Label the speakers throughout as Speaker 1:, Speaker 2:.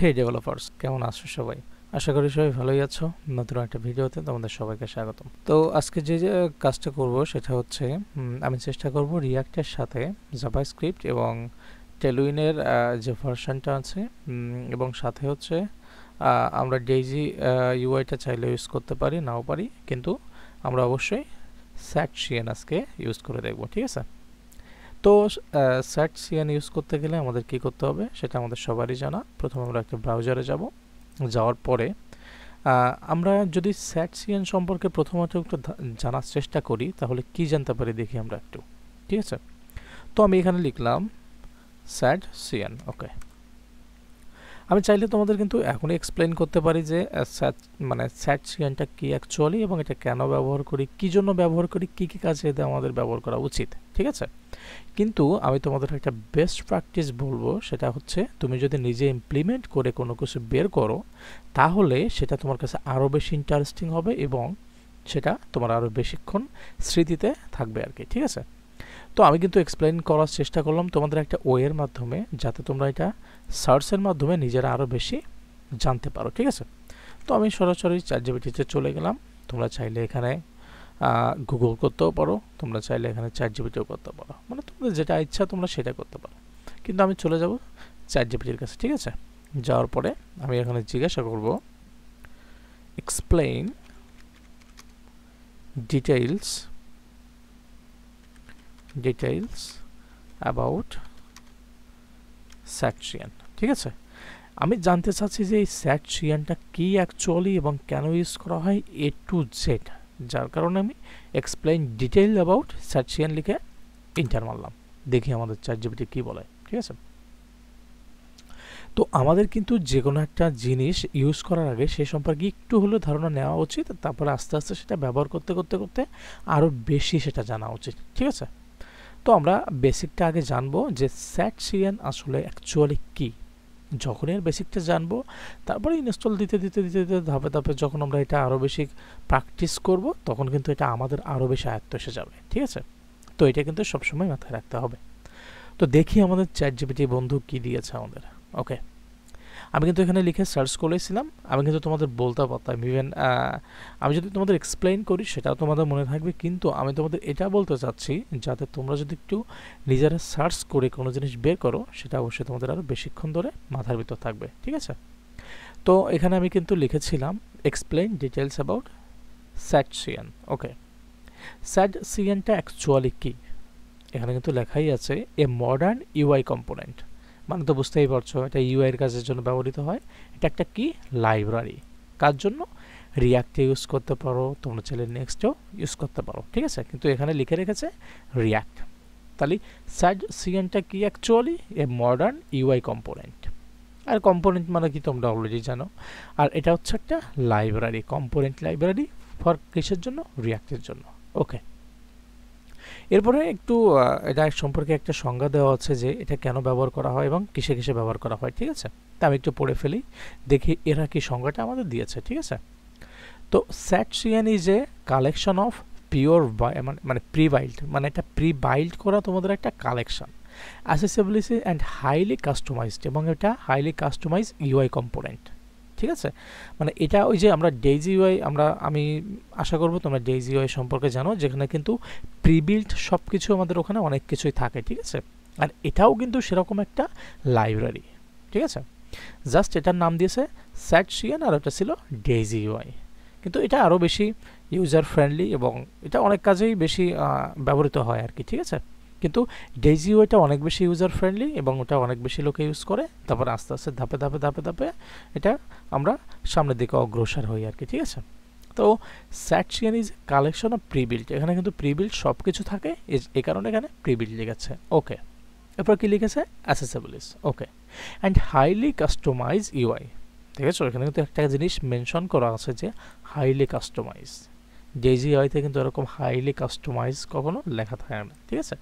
Speaker 1: হে developers, কেমন আছো সবাই? আশা করি সবাই ভালোই আছো। নতুন একটা ভিডিওতে তোমাদের সবাইকে স্বাগতম। তো আজকে যে কাজটা করব সেটা হচ্ছে আমি চেষ্টা করব রিয়াক্টের সাথে জাভাস্ক্রিপ্ট এবং টেলুইনের যে ভার্সনটা আছে এবং সাথে হচ্ছে আমরা ডেইজি ইউআইটা চাইলে ইউজ করতে পারি, নাও পারি, কিন্তু আমরা অবশ্যই স্যাটসিএন আজকে ইউজ করে দেখব, ঠিক আছে? তো স্যাটসিএন ইউজ করতে গেলে আমাদের কি করতে হবে সেটা আমাদের সবারই জানা। প্রথমে আমরা একটা ব্রাউজারে যাব, যাওয়ার পরে আমরা যদি স্যাটসিএন সম্পর্কে প্রথমত একটু জানার চেষ্টা করি তাহলে কি জানতে পারি দেখি আমরা একটু, ঠিক আছে? তো আমি এখানে লিখলাম স্যাটসিএন। ওকে, আমি চাইলে তোমাদের কিন্তু এখনই এক্সপ্লেন করতে পারি যে স্যাটসিএনটা কি অ্যাকচুয়ালি এবং এটা কেন ব্যবহার করি, কী জন্য ব্যবহার করি, কী কী কাজে এতে আমাদের ব্যবহার করা উচিত, ঠিক আছে? কিন্তু আমি তোমাদের একটা বেস্ট প্র্যাকটিস বলবো, সেটা হচ্ছে তুমি যদি নিজে ইমপ্লিমেন্ট করে কোনো কিছু বের করো তাহলে সেটা তোমার কাছে আরও বেশি ইন্টারেস্টিং হবে এবং সেটা তোমার আরও বেশিক্ষণ স্মৃতিতে থাকবে আর কি, ঠিক আছে? তো আমি কিন্তু এক্সপ্লেন করার চেষ্টা করলাম তোমাদের একটা ওয়ের মাধ্যমে, যাতে তোমরা এটা সার্চের মাধ্যমে নিজেরা আরও বেশি জানতে পারো, ঠিক আছে? তো আমি সরাসরি চ্যাটজিপিটিতে চলে গেলাম। তোমরা চাইলে এখানে গুগল করতেও পারো, তোমরা চাইলে এখানে চ্যাটজিপিটিও করতে পারো, মানে তোমাদের যেটা ইচ্ছা তোমরা সেটা করতে পারো, কিন্তু আমি চলে যাব চ্যাটজিপিটির কাছে, ঠিক আছে? যাওয়ার পরে আমি এখানে জিজ্ঞাসা করব এক্সপ্লেইন ডিটেইলস অ্যাবাউট স্যাটসিএন, ঠিক আছে? আমি জানতে চাচ্ছি যে এই স্যাটসিএনটা কি অ্যাকচুয়ালি এবং কেন ইউজ করা হয় এ টু জেড, যার কারণে আমি এক্সপ্লেইন ডিটেইল অ্যাবাউট স্যাটসিএন লিখে ইন্টার মারলাম। দেখি আমাদের চ্যাটজিপিটি কি বলে, ঠিক আছে? তো আমাদের কিন্তু যে কোনো একটা জিনিস ইউজ করার আগে সে সম্পর্কে একটু হলেও ধারণা নেওয়া উচিত, তারপরে আস্তে আস্তে সেটা ব্যবহার করতে করতে করতে আরও বেশি সেটা জানা উচিত, ঠিক আছে? তো আমরা বেসিকটা আগে জানবো যে স্যাটসিএন আসলে অ্যাকচুয়ালি কী। যখনই এর বেসিকটা জানবো তারপরে ইনস্টল দিতে দিতে দিতে দিতে ধাপে ধাপে যখন আমরা এটা আরও বেশি প্র্যাকটিস করব তখন কিন্তু এটা আমাদের আরও বেশি আয়ত্ত এসে যাবে, ঠিক আছে? তো এটা কিন্তু সবসময় মাথায় রাখতে হবে। তো দেখি আমাদের চ্যাটজিপিটি বন্ধু কি দিয়েছে আমাদের। ওকে, আমি কিন্তু এখানে লিখে সার্চ করেছিলাম, আমি কিন্তু তোমাদের বলতে পারতাম ইভেন আমি যদি তোমাদের এক্সপ্লেইন করি সেটাও তোমাদের মনে থাকবে, কিন্তু আমি তোমাদের এটা বলতে চাচ্ছি যাতে তোমরা যদি একটু নিজেরা সার্চ করে কোনো জিনিস বের করো সেটা অবশ্যই তোমাদের আরও বেশিক্ষণ ধরে মাথার ভিতর থাকবে, ঠিক আছে? তো এখানে আমি কিন্তু লিখেছিলাম explain details about shadcn. Okay, স্যাটসিএনটা অ্যাকচুয়ালি কী এখানে কিন্তু লেখাই আছে এ মডার্ন ইউআই কম্পোনেন্ট, মানে তো বুঝতেই পারছো এটা ইউআইয়ের কাজের জন্য ব্যবহৃত হয়। এটা একটা কি লাইব্রেরি, কার জন্য? রিয়াক্টে ইউজ করতে পারো, তোমরা চাইলে নেক্সটেও ইউজ করতে পারো, ঠিক আছে? কিন্তু এখানে লিখে রেখেছে রিয়াক্ট। তাহলে স্যাটসিএনটা কি actually a modern UI component. আর কম্পোনেন্ট মানে কি তোমরা অলরেডি জানো, আর এটা হচ্ছে একটা লাইব্রেরি, কম্পোনেন্ট লাইব্রেরি ফর কিসের জন্য? রিয়াক্টের জন্য। ওকে, এরপরে একটু এটা সম্পর্কে একটা সংজ্ঞা দেওয়া আছে যে এটা কেন ব্যবহার করা হয় এবং কিসে কিসে ব্যবহার করা হয়, ঠিক আছে? তা আমি একটু পড়ে ফেলি, দেখি এরা কি সংজ্ঞাটা আমাদের দিয়েছে, ঠিক আছে? তো shadcn is a collection of pure মানে প্রিবাইল্ড, মানে এটা প্রিবাইল্ড করা তোমাদের একটা collection, accessibility and highly customized, এবং এটা হাইলি কাস্টমাইজ ইউআই কম্পোনেন্ট, ঠিক আছে? মানে এটা ওই যে আমরা ডেইজি ইউআই, আমি আশা করব তোমরা ডেইজি ইউআই সম্পর্কে জানো, যেখানে কিন্তু প্রিবিল্ড সব কিছু আমাদের ওখানে অনেক কিছুই থাকে, ঠিক আছে? আর এটাও কিন্তু সেরকম একটা লাইব্রেরি, ঠিক আছে? জাস্ট এটার নাম দিয়েছে স্যাটসিএন আর ওটা ছিল ডেইজি ইউআই, কিন্তু এটা আরও বেশি ইউজার ফ্রেন্ডলি এবং এটা অনেক কাজেই বেশি ব্যবহৃত হয় আর কি, ঠিক আছে? কিন্তু ডেইজি ইউআইটা অনেক বেশি ইউজার ফ্রেন্ডলি এবং ওটা অনেক বেশি লোকে ইউজ করে, তারপর আস্তে আস্তে ধাপে ধাপে ধাপে ধাপে এটা আমরা সামনের দিকে অগ্রসর হই আর কি, ঠিক আছে? তো shadcn is collection of prebuilt, এখানে কিন্তু প্রিবিল্ড সব কিছু থাকে, এই কারণে এখানে প্রিবিল্ড লিখেছে। ওকে, এরপর কি লিখেছে? Accessibility. Okay, and highly customise UI, ঠিক আছে? এখানে কিন্তু একটা জিনিস মেনশন করা আছে যে হাইলি কাস্টমাইজ। ডেইজি ইউআইতে কিন্তু এরকম হাইলি কাস্টমাইজ কখনো লেখা থাকে না, ঠিক আছে?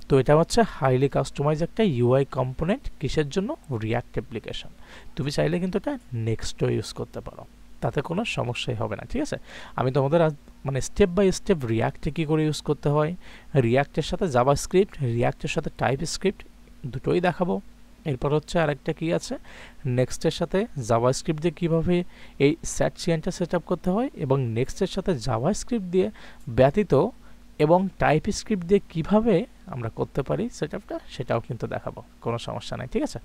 Speaker 1: তো এটা হচ্ছে হাইলি কাস্টমাইজ একটা ইউআই কম্পোনেন্ট, কিসের জন্য? React application. তুমি চাইলে কিন্তু এটা নেক্সটও ইউজ করতে পারো, তাতে কোনো সমস্যাই হবে না, ঠিক আছে? আমি তোমাদের মানে স্টেপ বাই স্টেপ রিয়াক্টে কী করে ইউজ করতে হয়, রিয়াক্টের সাথে জাভাস্ক্রিপ্ট, রিয়াক্টের সাথে টাইপস্ক্রিপ্ট দুটোই দেখাবো, এরপর হচ্ছে আরেকটা কি আছে, নেক্সটের সাথে জাভাস্ক্রিপ্ট দিয়ে কীভাবে এই স্যাট সিএনটা সেট আপ করতে হয়, এবং নেক্সটের সাথে জাভাস্ক্রিপ্ট দিয়ে ব্যতীত এবং টাইপ স্ক্রিপ্ট দিয়ে কীভাবে আমরা করতে পারি সেট আপটা, সেটাও কিন্তু দেখাবো, কোনো সমস্যা নাই, ঠিক আছে।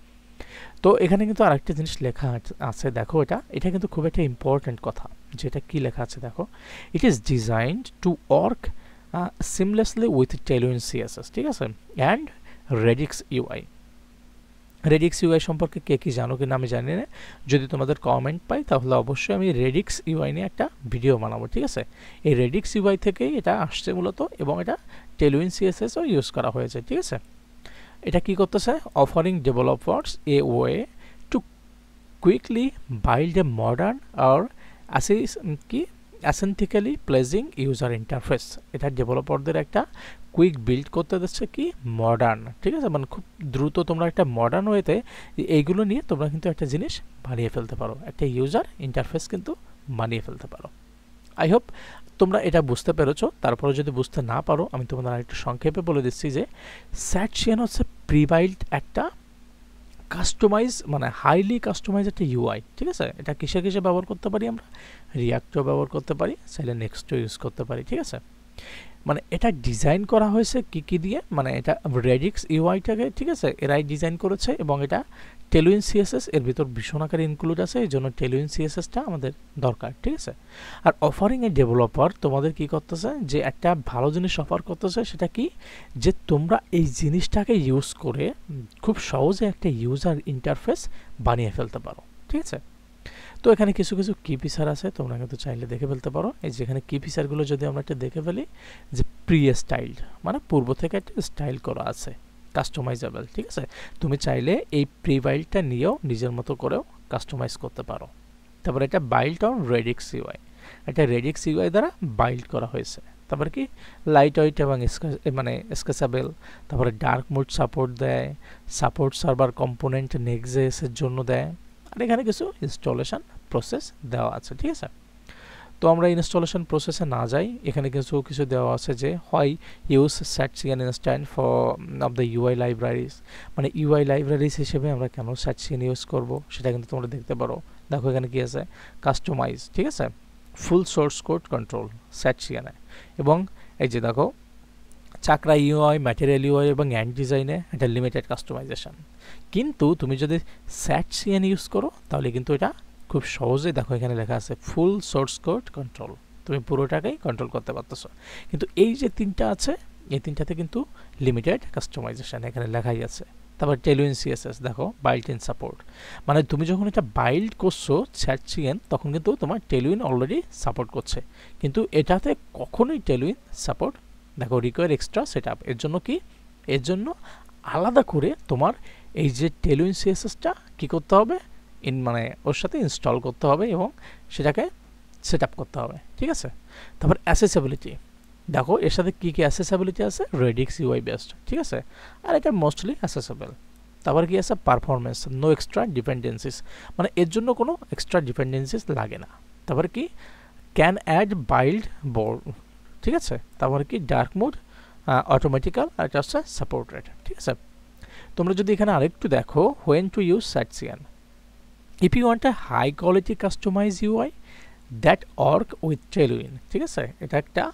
Speaker 1: তো এখানে কিন্তু আরেকটা জিনিস লেখা আছে, দেখো এটা কিন্তু খুব একটা ইম্পর্ট্যান্ট কথা, যেটা কি লেখা আছে দেখো, it is designed to work seamlessly with Tailwind CSS, ঠিক আছে, and Radix UI. Radix UI সম্পর্কে কে কি জানো কিনা আমি জানি না, যদি তোমাদের কমেন্ট পাই তাহলে অবশ্যই আমি রেডিক্স ইউআই নিয়ে একটা ভিডিও বানাবো, ঠিক আছে। এই রেডিক্স ইউআই থেকেই এটা আসছে মূলত, এবং এটা টেলুইন সিএসএসও ইউজ করা হয়েছে, ঠিক আছে। এটা কি করতেছে, offering developers a way to quickly build a modern আর কি অ্যাসেন্টিক্যালি প্লেজিং ইউজার ইন্টারফেস। এটা ডেভেলপারদের একটা কুইক বিল্ড করতে দিচ্ছে কি মডার্ন, ঠিক আছে, মানে খুব দ্রুত তোমরা একটা মডার্ন ওয়েতে এইগুলো নিয়ে তোমরা কিন্তু একটা জিনিস বানিয়ে ফেলতে পারো, একটা ইউজার ইন্টারফেস কিন্তু বানিয়ে ফেলতে পারো। আই হোপ তোমরা এটা বুঝতে পেরেছো। তারপরে যদি বুঝতে না পারো আমি তোমাদের আরেকটু সংক্ষেপে বলে দিচ্ছি যে স্যাট সিএন হচ্ছে প্রিবাইল্ড একটা কাস্টমাইজ, মানে হাইলি কাস্টমাইজ একটা ইউআই, ঠিক আছে। এটা কিসে কিসে ব্যবহার করতে পারি আমরা, রিয়াক্টও ব্যবহার করতে পারি, চাইলে নেক্সটও ইউজ করতে পারি, ঠিক আছে। মানে এটা ডিজাইন করা হয়েছে কি দিয়ে, মানে এটা রেডিক্স ইউআইটাকে, ঠিক আছে, এরাই ডিজাইন করেছে, এবং এটা টেলুইন সিএসএস এর ভিতর ভীষণ আকারে ইনক্লুড আছে, এই জন্য টেলুইন সিএসএসটা আমাদের দরকার, ঠিক আছে। আর অফারিং এ ডেভেলপার তোমাদের কি করতেছে, যে একটা ভালো জিনিস অফার করতেছে, সেটা কি, যে তোমরা এই জিনিসটাকে ইউজ করে খুব সহজে একটা ইউজার ইন্টারফেস বানিয়ে ফেলতে পারো, ঠিক আছে। তো এখানে কিছু কিছু কি ফিচার আছে, তোমরা কিন্তু চাইলে দেখে ফেলতে পারো। এই যেখানে কি ফিচারগুলো যদি আমরা একটা দেখে ফেলি, যে প্রি স্টাইলড, মানে পূর্ব থেকে একটা স্টাইল করা আছে, কাস্টমাইজেবল, ঠিক আছে। তুমি চাইলে এই প্রি বাইল্ডটা নিয়েও নিজের মতো করেও কাস্টমাইজ করতে পারো। তারপর এটা বাইল্ড অন রেডিক্স ইউআই, এটা রেডিক্স ইউআই দ্বারা বাইল্ড করা হয়েছে। তারপরে কি লাইট ওয়েট এবং মানে স্কেচেবল, তারপরে ডার্ক মোড সাপোর্ট দেয়, সাপোর্ট সার্ভার কম্পোনেন্ট নেক্সট.js এর জন্য দেয়, আর এখানে কিছু ইনস্টলেশন প্রসেস দেওয়া আছে, ঠিক আছে। তো আমরা ইনস্টলেশন প্রসেসে না যাই, এখানে কিছু দেওয়া আছে যে হয় use shadcn instant for of the UI libraries, মানে ইউআই লাইব্রারিজ হিসেবে আমরা কেন স্যাট সিএন ইউজ করব সেটা কিন্তু তোমরা দেখতে পারো। দেখো এখানে কি আছে, কাস্টমাইজ, ঠিক আছে, ফুল সোর্স কোড কন্ট্রোল স্যাট সিএনে, এবং এই যে দেখো চাকরা ইউআই, ম্যাটেরিয়াল ইউআই এবং অ্যান্ড ডিজাইনে এটা লিমিটেড কাস্টমাইজেশন। কিন্তু তুমি যদি স্যাট সিএন ইউজ করো তাহলে কিন্তু এটা খুব সহজেই, দেখো এখানে লেখা আছে ফুল সোর্স কোড কন্ট্রোল, তুমি পুরোটাকেই কন্ট্রোল করতে পারতেছো। কিন্তু এই যে তিনটা আছে, এই তিনটাতে কিন্তু লিমিটেড কাস্টমাইজেশন এখানে লেখাই আছে। তারপর টেলুইন সিএসএস দেখো বাইল্ড ইন সাপোর্ট, মানে তুমি যখন এটা বাইল্ড করছো স্যাট সিএন তখন কিন্তু তোমার টেলুইন অলরেডি সাপোর্ট করছে, কিন্তু এটাতে কখনোই টেলুইন সাপোর্ট, দেখো রিকোয়ার এক্সট্রা সেট আপ, এর জন্য কি, এর জন্য আলাদা করে তোমার এই যে টেলুইন সিএসএসটা কী করতে হবে, মানে ওর সাথে ইনস্টল করতে হবে এবং সেটাকে সেট আপ করতে হবে, ঠিক আছে। তারপর অ্যাসেসিবিলিটি দেখো এর সাথে কী কী অ্যাসেসিবিলিটি আছে, রেডিক্স ইউআই বেসড, ঠিক আছে, আর এটা মোস্টলি অ্যাসেসেবল। তারপর কি আছে, পারফরমেন্স, নো এক্সট্রা ডিপেন্ডেন্সিস, মানে এর জন্য কোনো এক্সট্রা ডিপেন্ডেন্সিস লাগে না। তারপর কি ক্যান অ্যাড বাইল্ড বোর্ড, ঠিক আছে। তারপরে কি ডার্ক মোড অটোমেটিক্যাল, আর এটা হচ্ছে সাপোর্টেড, ঠিক আছে। তোমরা যদি এখানে আরেকটু দেখো, when to use shadcn, if you want a high quality customize UI that work with Tailwind, ঠিক আছে, এটা একটা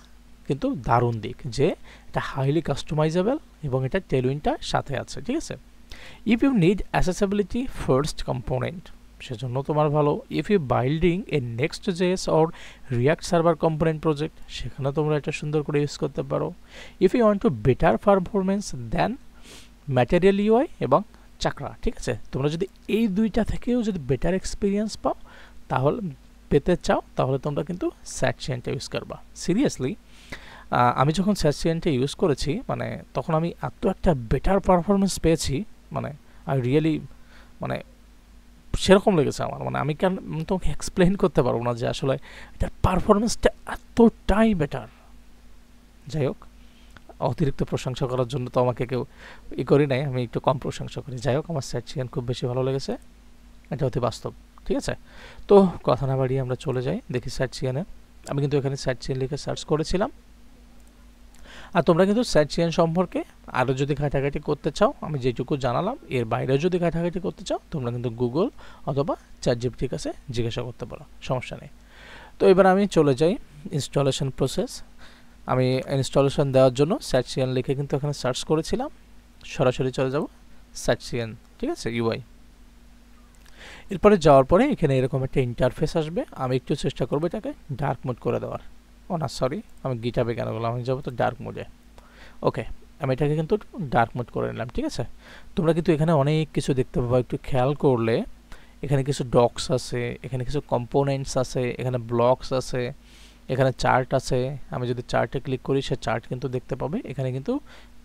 Speaker 1: কিন্তু দারুণ দিক যে এটা হাইলি কাস্টমাইজেবল এবং এটা টেলুইনটার সাথে আছে, ঠিক আছে। If you need accessibility first component, সেজন্য তোমার ভালো। If you building a Next.js or React server component project, সেখানে তোমরা এটা সুন্দর করে ইউজ করতে পারো। If you want to better performance then Material UI এবং চাকরা, ঠিক আছে, তোমরা যদি এই দুইটা থেকেও যদি বেটার এক্সপিরিয়েন্স পাও তাহলে পেতে চাও, তাহলে তোমরা কিন্তু স্যাট সিএনটা ইউজ করবা। সিরিয়াসলি আমি যখন স্যাট সিএনটা ইউজ করেছি, মানে তখন আমি এত একটা বেটার পারফরমেন্স পেয়েছি, মানে আই রিয়েলি, মানে সেরকম লেগেছে আমার, মানে আমি কেন তোমাকে এক্সপ্লেন করতে পারবো না যে আসলে এটার পারফরমেন্সটা এতটাই বেটার। যাই হোক, অতিরিক্ত প্রশংসা করার জন্য তো আমাকে কেউ করি নাই, আমি একটু কম প্রশংসা করি। যাই হোক, আমার স্যাট সিএন খুব বেশি ভালো লেগেছে, এটা অতি বাস্তব, ঠিক আছে। তো কথা না বাড়িয়ে আমরা চলে যাই, দেখি স্যাট সিএনে। আমি কিন্তু এখানে স্যাট সিএন লিখে সার্চ করেছিলাম, আর তোমরা কিন্তু সার্চিয়ান সম্পর্কে আরও যদি ঘাটাঘাটি করতে চাও, আমি যেটুকু জানালাম এর বাইরেও যদি ঘাটাঘাটি করতে চাও, তোমরা কিন্তু গুগল অথবা চ্যাটজিপিটির কাছে জিজ্ঞাসা করতে পারো, সমস্যা নেই। তো এবার আমি চলে যাই ইনস্টলেশন প্রসেস। আমি ইনস্টলেশন দেওয়ার জন্য সার্চিয়ান লিখে কিন্তু এখানে সার্চ করেছিলাম, সরাসরি চলে যাব সার্চিয়ান, ঠিক আছে, ইউআই। এরপরে যাওয়ার পরে এখানে এরকম একটা ইন্টারফেস আসবে। আমি একটু চেষ্টা করবো এটাকে ডার্ক মোড করে দেওয়ার। ও না সরি, আমি গিটাবে কেন বললাম, আমি যাবো তো ডার্ক মোডে। ওকে, আমি এটাকে কিন্তু ডার্ক মোড করে নিলাম, ঠিক আছে। তোমরা কিন্তু এখানে অনেক কিছু দেখতে পাবো, একটু খেয়াল করলে এখানে কিছু ডক্স আছে, এখানে কিছু কম্পোনেন্টস আছে, এখানে ব্লকস আছে, এখানে চার্ট আছে। আমি যদি চার্টে ক্লিক করি সে চার্ট কিন্তু দেখতে পাবে। এখানে কিন্তু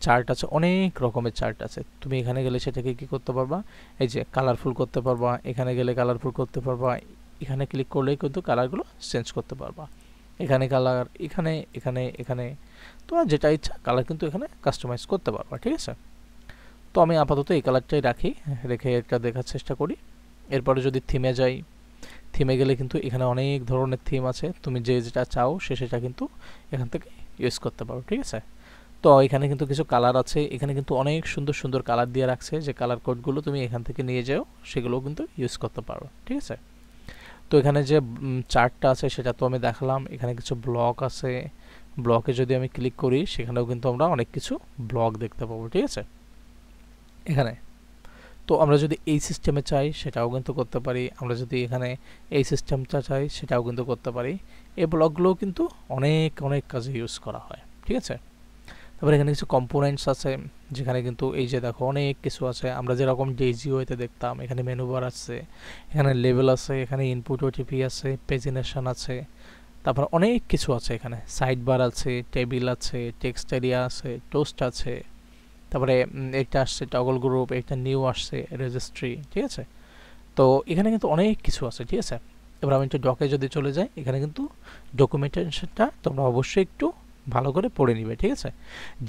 Speaker 1: চার্ট আছে, অনেক রকমের চার্ট আছে। তুমি এখানে গেলে সেটাকে কি করতে পারবা, এই যে কালারফুল করতে পারবা, এখানে গেলে কালারফুল করতে পারবা, এখানে ক্লিক করলেই কিন্তু কালারগুলো চেঞ্জ করতে পারবা। এখানে কালার, এখানে এখানে এখানে তোমার যেটা ইচ্ছা কালার কিন্তু এখানে কাস্টমাইজ করতে পারবা, ঠিক আছে। তো আমি আপাতত এই কালারটাই রাখি, রেখে এটা দেখার চেষ্টা করি। এরপরে যদি থিমে যাই, থিমে গেলে কিন্তু এখানে অনেক ধরনের থিম আছে, তুমি যে যেটা চাও সেটা কিন্তু এখান থেকে ইউজ করতে পারো, ঠিক আছে। তো এখানে কিন্তু কিছু কালার আছে, এখানে কিন্তু অনেক সুন্দর সুন্দর কালার দিয়ে রাখছে, যে কালার কোডগুলো তুমি এখান থেকে নিয়ে যাও সেগুলোও কিন্তু ইউজ করতে পারো, ঠিক আছে। তো এখানে যে চার্টটা আছে সেটা তো আমি দেখালাম। এখানে কিছু ব্লক আছে, ব্লকে যদি আমি ক্লিক করি সেখানেও কিন্তু আমরা অনেক কিছু ব্লক দেখতে পাবো, ঠিক আছে এখানে। তো আমরা যদি এই সিস্টেমে চাই সেটাও কিন্তু করতে পারি, আমরা যদি এখানে এই সিস্টেমটা চাই সেটাও কিন্তু করতে পারি। এই ব্লকগুলোও কিন্তু অনেক অনেক কাজে ইউজ করা হয়, ঠিক আছে। তারপরে এখানে কিছু কম্পোনেন্টস আছে, যেখানে কিন্তু এই যে দেখো অনেক কিছু আছে, আমরা যেরকম ডেজিওতে দেখতাম। এখানে মেনু বার আছে, এখানে লেভেল আছে, এখানে ইনপুট ওটিপি আছে, পেজিনেশন আছে, তারপর অনেক কিছু আছে। এখানে সাইড বার আছে, টেবিল আছে, টেক্সট এরিয়া আছে, টোস্ট আছে, তারপরে এটা আসছে টগল গ্রুপ, এটা নিউ আসছে রেজিস্ট্রি, ঠিক আছে। তো এখানে কিন্তু অনেক কিছু আছে, ঠিক আছে। এবার আমি একটু ডকে যদি চলে যাই, এখানে কিন্তু ডকুমেন্টেশনটা তোমরা অবশ্যই একটু ভালো করে পড়ে নিবে, ঠিক আছে।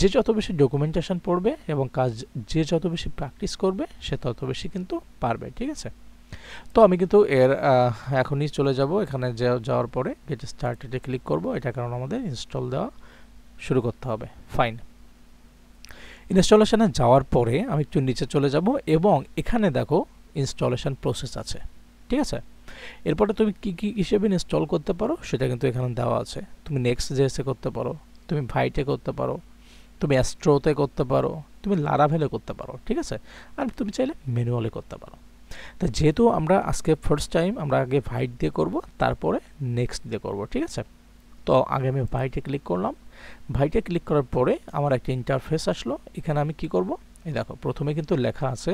Speaker 1: যে যত বেশি ডকুমেন্টেশন পড়বে এবং কাজ যে যত বেশি প্র্যাকটিস করবে সে তত বেশি কিন্তু পারবে, ঠিক আছে। তো আমি কিন্তু এর এখনই চলে যাব, এখানে যাওয়ার পরে গেট স্টার্টেডে ক্লিক করব, এটা কারণ আমাদের ইনস্টল দেওয়া শুরু করতে হবে। ফাইন, ইনস্টলেশনে যাওয়ার পরে আমি একটু নিচে চলে যাব এবং এখানে দেখো ইনস্টলেশন প্রসেস আছে, ঠিক আছে। এরপরে তুমি কি কি হিসেবে ইনস্টল করতে পারো সেটা কিন্তু এখানে দেওয়া আছে। তুমি নেক্সট জেএসে করতে পারো, তুমি ভাইটে করতে পারো, তুমি অ্যাস্ট্রোতে করতে পারো, তুমি লারাভেলে করতে পারো, ঠিক আছে। আর তুমি চাইলে ম্যানুয়ালি করতে পারো। তো যেহেতু আমরা আজকে ফার্স্ট টাইম আমরা আগে ভাইট দিয়ে করব, তারপরে নেক্সট দিয়ে করব, ঠিক আছে। তো আগে আমি ভাইটে ক্লিক করলাম। ভাইটে ক্লিক করার পরে আমার একটা ইন্টারফেস আসলো। এখানে আমি কি করব, এই দেখো প্রথমে কিন্তু লেখা আছে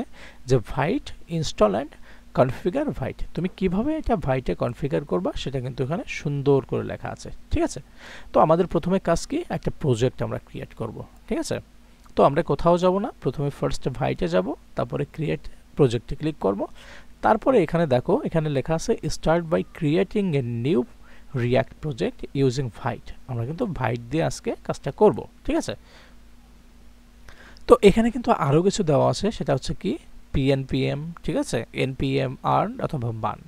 Speaker 1: যে white install and configure white. তুমি কিভাবে এটা ভাইটে কনফিগার করবা সেটা কিন্তু এখানে সুন্দর করে লেখা আছে, ঠিক আছে। তো আমাদের প্রথমে কাজ কি, একটা প্রজেক্ট আমরা ক্রিয়েট করব, ঠিক আছে। তো আমরা কোথাও যাব না, প্রথমে ফার্স্ট ভাইটে যাব, তারপরে ক্রিয়েট প্রজেক্টে ক্লিক করব। তারপরে এখানে দেখো এখানে লেখা আছে start by creating a new React project using Vite. আমরা কিন্তু ভাইট দিয়ে আজকে কাজটা করব, ঠিক আছে। তো এখানে কিন্তু আরও কিছু দেওয়া আছে, সেটা হচ্ছে কি পিএনপিএম, ঠিক আছে, এনপিএম আর্ন অথবা বার্ন,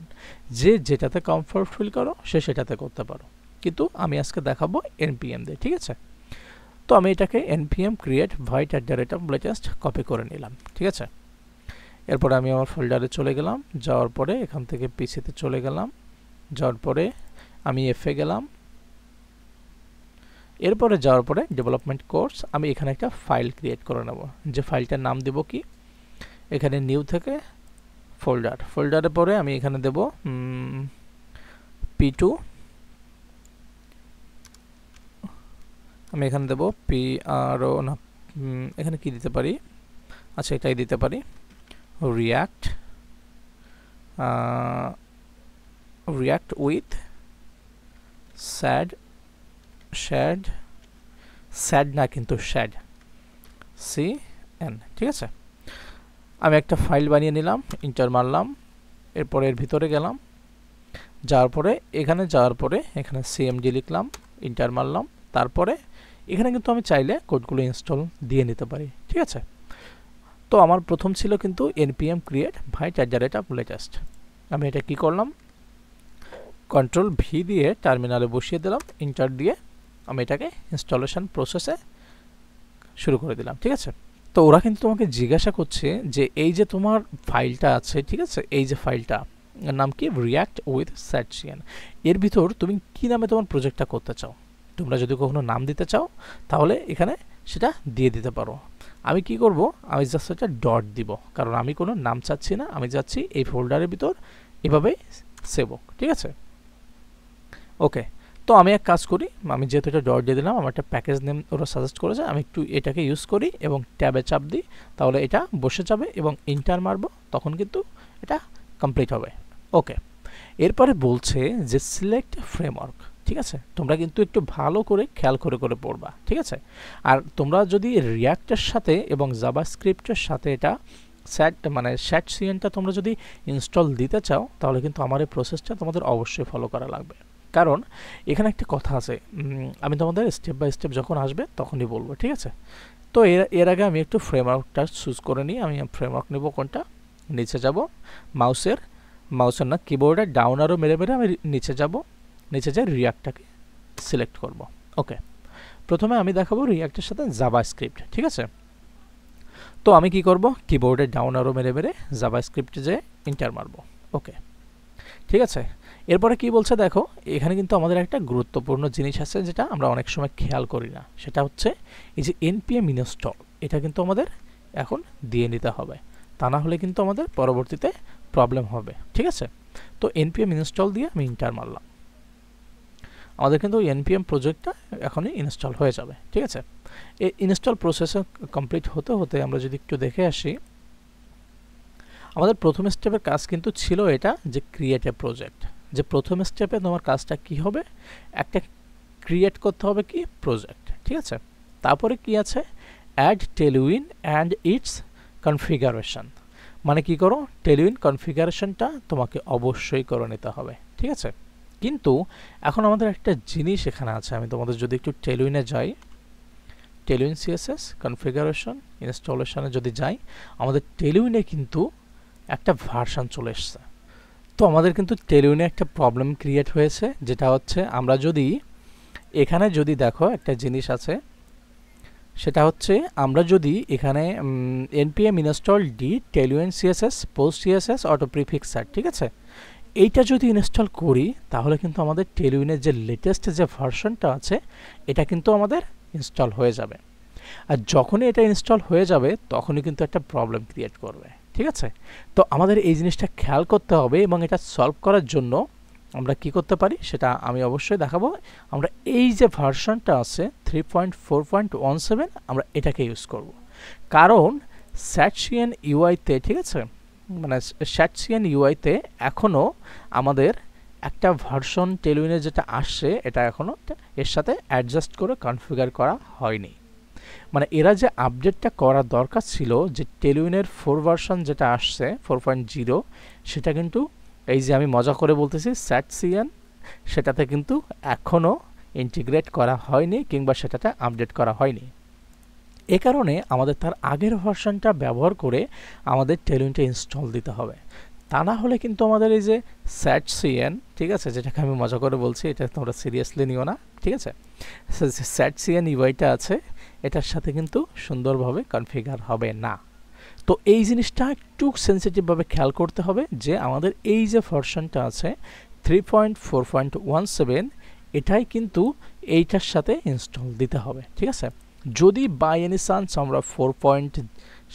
Speaker 1: যে যেটাতে কমফর্ট ফিল করো সে সেটাতে করতে পারো, কিন্তু আমি আজকে দেখাবো এনপিএম দিয়ে, ঠিক আছে। তো আমি এটাকে npm create white @latest copy করে নিলাম, ঠিক আছে। এরপরে আমি আমার ফোল্ডারে চলে গেলাম, যাওয়ার পরে এখান থেকে পিসিতে চলে গেলাম, যাওয়ার পরে আমি এফে গেলাম। এরপরে যাওয়ার পরে ডেভেলপমেন্ট কোর্স, আমি এখানে একটা ফাইল ক্রিয়েট করে নেব, যে ফাইলটার নাম দেব কি, এখানে নিউ থেকে ফোল্ডার, ফোল্ডারের পরে আমি এখানে দেব P2, আমি এখানে দেব PRO না, এখানে কি দিতে পারি, আচ্ছা এটাই দিতে পারি, রিয়াক্ট উইথ স্যাড না কিন্তু শ্যাড CN, ঠিক আছে। আমি একটা ফাইল বানিয়ে নিলাম, ইন্টার মারলাম, এরপরে এর ভিতরে গেলাম, যাওয়ার পরে এখানে CMD লিখলাম, ইন্টার মারলাম। তারপরে এখানে কিন্তু আমি চাইলে কোডগুলো ইনস্টল দিয়ে নিতে পারি, ঠিক আছে। তো আমার প্রথম ছিল কিন্তু npm create ভাইট @latest। আমি এটা কি করলাম, Ctrl+V দিয়ে টার্মিনালে বসিয়ে দিলাম, ইন্টার দিয়ে আমি এটাকে ইনস্টলেশন প্রসেসে শুরু করে দিলাম, ঠিক আছে। তো ওরা কিন্তু তোমাকে জিজ্ঞাসা করছে যে এই যে তোমার ফাইলটা আছে, ঠিক আছে, এই যে ফাইলটা নাম কি, রিয়াক্ট উইথ স্যাটসিয়ান, এর ভিতর তুমি কি নামে তোমার প্রজেক্টটা করতে চাও। তোমরা যদি কখনো নাম দিতে চাও তাহলে এখানে সেটা দিয়ে দিতে পারো। আমি কি করব, আমি জাস্ট একটা ডট দিব, কারণ আমি কোনো নাম চাচ্ছি না, আমি যাচ্ছি এই ফোল্ডারের ভিতর এভাবে সেভ হোক, ঠিক আছে। ওকে, তো আমি এক কাজ করি, আমি যেহেতু এটা ডট দিয়ে দিলাম, আমার একটা প্যাকেজ নেম ওরা সাজেস্ট করেছে, আমি একটু এটাকে ইউজ করি এবং ট্যাবে চাপ দিই, তাহলে এটা বসে যাবে এবং ইন্টার মারবো, তখন কিন্তু এটা কমপ্লিট হবে। ওকে, এরপরে বলছে যে সিলেক্ট ফ্রেমওয়ার্ক, ঠিক আছে। তোমরা কিন্তু একটু ভালো করে খেয়াল করে করে পড়বা, ঠিক আছে। আর তোমরা যদি রিয়াক্টের সাথে এবং জাভাস্ক্রিপ্টের সাথে এটা স্যাটসিয়ানটা তোমরা যদি ইনস্টল দিতে চাও, তাহলে কিন্তু আমার এই প্রসেসটা তোমাদের অবশ্যই ফলো করা লাগবে। কারণ এখানে একটা কথা আছে, আমি তোমাদের স্টেপ বাই স্টেপ যখন আসবে তখনই বলবো, ঠিক আছে। তো এর আগে আমি একটু ফ্রেমওয়ার্কটা চুজ করে নিই। আমি ফ্রেমওয়ার্ক নেব কোনটা, নিচে যাব, মাউসের না, কিবোর্ডের ডাউন আরো মেরে মেরে আমি নিচে যাব, নিচে যাই রিয়াক্টটাকে সিলেক্ট করব। ওকে, প্রথমে আমি দেখাবো রিয়াক্টের সাথে জাভাস্ক্রিপ্ট, ঠিক আছে। তো আমি কি করব, কিবোর্ডের ডাউন আরো মেরে মেরে জাভাস্ক্রিপ্টে যে ইন্টার মারব। ওকে, ঠিক আছে। এরপরে কি বলছে দেখো, এখানে কিন্তু আমাদের একটা গুরুত্বপূর্ণ জিনিস আছে যেটা আমরা অনেক সময় খেয়াল করি না, সেটা হচ্ছে এই যে npm install, এটা কিন্তু আমাদের এখন দিয়ে নিতে হবে, তা না হলে কিন্তু আমাদের পরবর্তীতে প্রবলেম হবে, ঠিক আছে। তো npm install দিয়ে আমি ইন্টার মারলাম, আমাদের কিন্তু npm প্রজেক্টটা এখনই ইনস্টল হয়ে যাবে, ঠিক আছে। এই ইনস্টল প্রসেস কমপ্লিট হতে হতে আমরা যদি একটু দেখে আসি, আমাদের প্রথম স্টেপের কাজ কিন্তু ছিল এটা যে ক্রিয়েট এ প্রজেক্ট, যে প্রথম স্টেপে তোমার কাজটা কি হবে, একটা ক্রিয়েট করতে হবে কি প্রজেক্ট, ঠিক আছে। তারপরে কি আছে, add Tailwind and its configuration, মানে কি করো, টেলউইন কনফিগারেশনটা তোমাকে অবশ্যই করে নিতে হবে, ঠিক আছে। কিন্তু এখন আমাদের একটা জিনিস এখানে আছে, আমি তোমাদের যদি একটু টেলউইনে যাই, টেলউইন সিএসএস কনফিগারেশন ইনস্টলেশনে যদি যাই, আমাদের টেলউইনে কিন্তু একটা ভার্সন চলে এসছে। তো আমাদের কিন্তু টেলউইনে একটা প্রবলেম ক্রিয়েট হয়েছে, যেটা হচ্ছে আমরা যদি এখানে যদি দেখো একটা জিনিস আছে, সেটা হচ্ছে আমরা যদি এখানে npm install d Tailwind css post css auto prefixer, ঠিক আছে, এইটা যদি ইনস্টল করি, তাহলে কিন্তু আমাদের টেলউইনের যে লেটেস্ট যে ভার্সনটা আছে এটা কিন্তু আমাদের ইনস্টল হয়ে যাবে। আর যখনই এটা ইনস্টল হয়ে যাবে তখনই কিন্তু একটা প্রবলেম ক্রিয়েট করবে, ঠিক আছে। তো আমাদের এই জিনিসটা খেয়াল করতে হবে এবং এটা সলভ করার জন্য আমরা কি করতে পারি সেটা আমি অবশ্যই দেখাবো। আমরা এই যে ভার্সনটা আছে 3.4.17 আমরা এটাকে ইউজ করব, কারণ স্যাটসিয়ান ইউআইতে, ঠিক আছে, মানে স্যাটসিয়ান ইউআইতে এখনও আমাদের একটা ভার্সন টেলউইনে যেটা আসছে এটা এখনও এর সাথে অ্যাডজাস্ট করে কনফিগার করা হয়নি। মানে এরা যে আপডেটটা করা দরকার ছিল, যে টেলউইনের 4 ভার্সন যেটা আসছে 4.0, সেটা কিন্তু এই যে আমি মজা করে বলতেছি স্যাটসিয়ান, সেটাতে কিন্তু এখনও ইন্টিগ্রেট করা হয়নি কিংবা সেটাতে আপডেট করা হয়নি। এ কারণে আমাদের তার আগের ভার্সনটা ব্যবহার করে আমাদের টেলউইনটা ইনস্টল দিতে হবে, তা না হলে কিন্তু আমাদের এই যে স্যাটসিয়ান, ঠিক আছে, যেটাকে আমি মজা করে বলছি, এটা তোমরা সিরিয়াসলি নিও না, ঠিক আছে, স্যাটসিয়ান ইউআইটা আছে এটার সাথে কিন্তু সুন্দরভাবে কনফিগার হবে না। তো এই জিনিসটা একটু সেন্সিটিভভাবে খেয়াল করতে হবে যে আমাদের এই যে ভার্সনটা আছে 3.4.17 এটাই কিন্তু এইটার সাথে ইনস্টল দিতে হবে, ঠিক আছে। যদি বাই এনি চান্স আমরা 4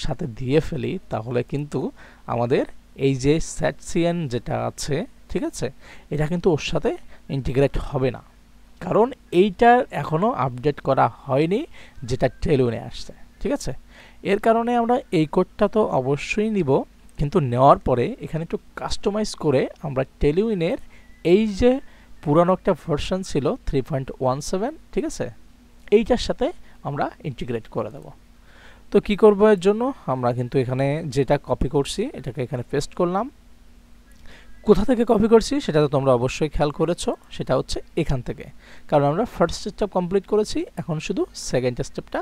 Speaker 1: সাথে দিয়ে ফেলি, তাহলে কিন্তু আমাদের এই যে স্যাটসিয়ান যেটা আছে, ঠিক আছে, এটা কিন্তু ওর সাথে ইন্টিগ্রেট হবে না, কারণ এইটার এখনও আপডেট করা হয়নি যেটা টেলউইনে আসছে, ঠিক আছে। এর কারণে আমরা এই কোডটা তো অবশ্যই নিব, কিন্তু নেওয়ার পরে এখানে একটু কাস্টমাইজ করে আমরা টেলউইনের এই যে পুরানো একটা ভার্সন ছিল 3.17, ঠিক আছে, এইটার সাথে আমরা ইন্টিগ্রেট করে দেব। তো কি করব, এর জন্য আমরা কিন্তু এখানে যেটা কপি করছি এটাকে এখানে পেস্ট করলাম। কোথা থেকে কপি করছি সেটা তো তোমরা অবশ্যই খেয়াল করেছো, সেটা হচ্ছে এখান থেকে, কারণ আমরা ফার্স্ট স্টেপ কমপ্লিট করেছি, এখন শুধু সেকেন্ড স্টেপটা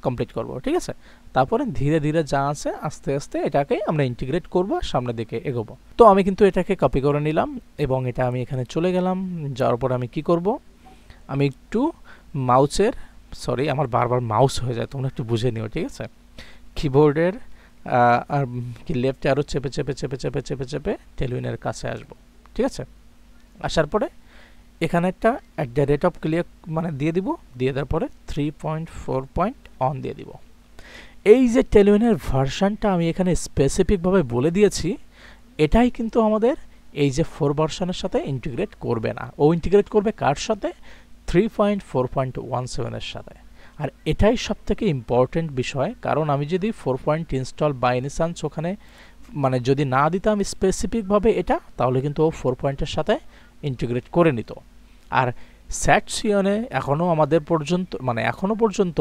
Speaker 1: কমপ্লিট করব, ঠিক আছে। তারপরে ধীরে ধীরে যা আছে আস্তে আস্তে এটাকে আমরা ইন্টিগ্রেট করব, সামনের দিকে এগোবো। তো আমি কিন্তু এটাকে কপি করে নিলাম এবং এটা আমি এখানে চলে গেলাম, যাওয়ার পর আমি কি করব, আমি একটু মাউসের সরি আমার বারবার মাউস হয়ে যায়, তোমরা একটু বুঝে নিও, ঠিক আছে। কিবোর্ডের আর কি লেফট অ্যারো চেপে চেপে চেপে চেপে চেপে চেপে টেলুইনের কাছে আসবো, ঠিক আছে। আসার পরে এখানে একটা @of মানে দিয়ে দিব, দিয়ে দেওয়ার পরে 3.4 দিয়ে দিব। এই যে টেলুইনের ভার্সনটা আমি এখানে স্পেসিফিকভাবে বলে দিয়েছি, এটাই কিন্তু আমাদের এই যে 4 ভার্সনের সাথে ইন্টিগ্রেট করবে না, ও ইন্টিগ্রেট করবে কার সাথে? 3.4.17 এর সাথে। আর এটাই সবথেকে ইম্পর্টেন্ট বিষয়, কারণ আমি যদি 4 ইনস্টল বাই এনি চান্স ওখানে মানে যদি না দিতাম স্পেসিফিকভাবে এটা, তাহলে কিন্তু ও 4 সাথে ইন্টিগ্রেট করে নিত। আর স্যাটসিয়নে এখনও আমাদের পর্যন্ত মানে এখনও পর্যন্ত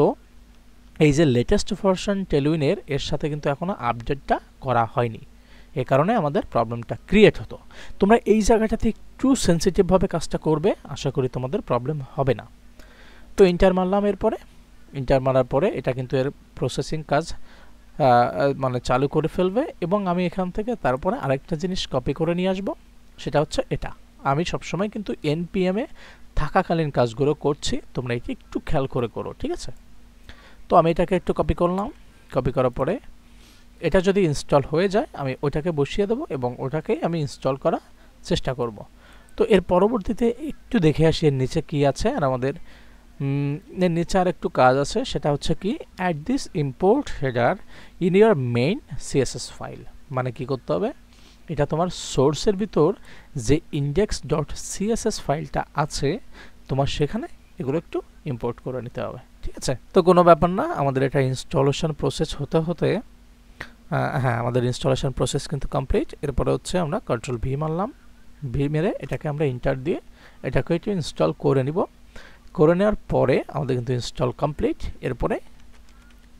Speaker 1: এই যে লেটেস্ট ভার্সন টেলুইনের এর সাথে কিন্তু এখনও আপডেটটা করা হয়নি, এ কারণে আমাদের প্রবলেমটা ক্রিয়েট হতো। তোমরা এই জায়গাটাতে একটু সেন্সিটিভভাবে কাজটা করবে, আশা করি তোমাদের প্রবলেম হবে না। তো ইন্টার মারলাম, এরপরে ইন্টার মারার পরে এটা কিন্তু এর প্রসেসিং কাজ মানে চালু করে ফেলবে, এবং আমি এখান থেকে তারপরে আরেকটা জিনিস কপি করে নিয়ে আসবো, সেটা হচ্ছে এটা। আমি সবসময় কিন্তু এনপিএমে থাকাকালীন কাজগুলো করছি, তোমরা এটি একটু খেয়াল করে করো, ঠিক আছে। তো আমি এটাকে একটু কপি করলাম, কপি করার পরে এটা যদি ইনস্টল হয়ে যায় আমি ওটাকে বসিয়ে দেবো এবং ওটাকে আমি ইনস্টল করার চেষ্টা করব। তো এর পরবর্তীতে একটু দেখে আসি এর নিচে কী আছে। আর আমাদের এর নিচে আর একটু কাজ আছে, সেটা হচ্ছে কি add this import header in your main CSS file. মানে কি করতে হবে, এটা তোমার সোর্সের ভিতর যে index.css ফাইলটা আছে তোমার সেখানে এগুলো একটু ইম্পোর্ট করে নিতে হবে, ঠিক আছে। তো কোনো ব্যাপার না, আমাদের এটা ইনস্টলেশন প্রসেস হতে হতে হ্যাঁ আমাদের ইনস্টলেশন প্রসেস কিন্তু কমপ্লিট। এরপরে হচ্ছে আমরা Ctrl+V মারলাম, ভি মেরে এটাকে আমরা ইন্টার দিয়ে এটাকে একটু ইনস্টল করে নিব। করে নেওয়ার পরে আমাদের কিন্তু ইনস্টল কমপ্লিট। এরপরে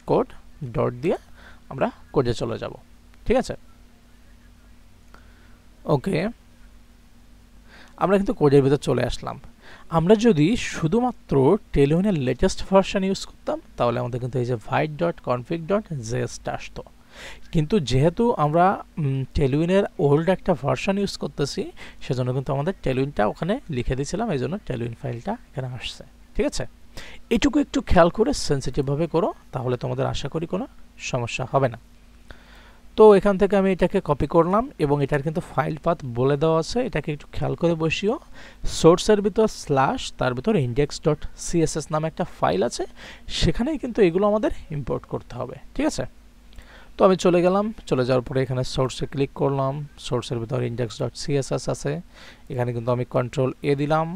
Speaker 1: কোড ডট দিয়ে আমরা কোডে চলে যাব, ঠিক আছে। ওকে, আমরা কিন্তু কোডের ভিতর চলে আসলাম। আমরা যদি শুধুমাত্র টেলুইনের লেটেস্ট ভার্সন ইউজ করতাম তাহলে আমাদের কিন্তু এই যে void.config.js আসতো, কিন্তু যেহেতু আমরা টেলুইনের ওল্ড একটা ভার্সন ইউজ করতেছি সেজন্য কিন্তু আমাদের টেলুইনটা ওখানে লিখে দিয়েছিলাম, এই জন্য টেলুইন ফাইলটা এখানে আসছে, ঠিক আছে। এটুকু একটু খেয়াল করে সেন্সিটিভভাবে করো, তাহলে তোমাদের আশা করি কোনো সমস্যা হবে না। তো এখান থেকে আমি এটাকে কপি করলাম এবং এটার কিন্তু ফাইল পাথ বলে দেওয়া আছে, এটাকে একটু খেয়াল করে বসিও। সোর্সের ভিতর স্ল্যাশ তার ভিতর index.css নামে একটা ফাইল আছে, সেখানেই কিন্তু এগুলো আমাদের ইম্পোর্ট করতে হবে, ঠিক আছে। তো আমি চলে গেলাম, চলে যাওয়ার পরে এখানে সোর্সে ক্লিক করলাম, সোর্সের ভিতর index.css আছে, এখানে কিন্তু আমি Ctrl+A দিলাম,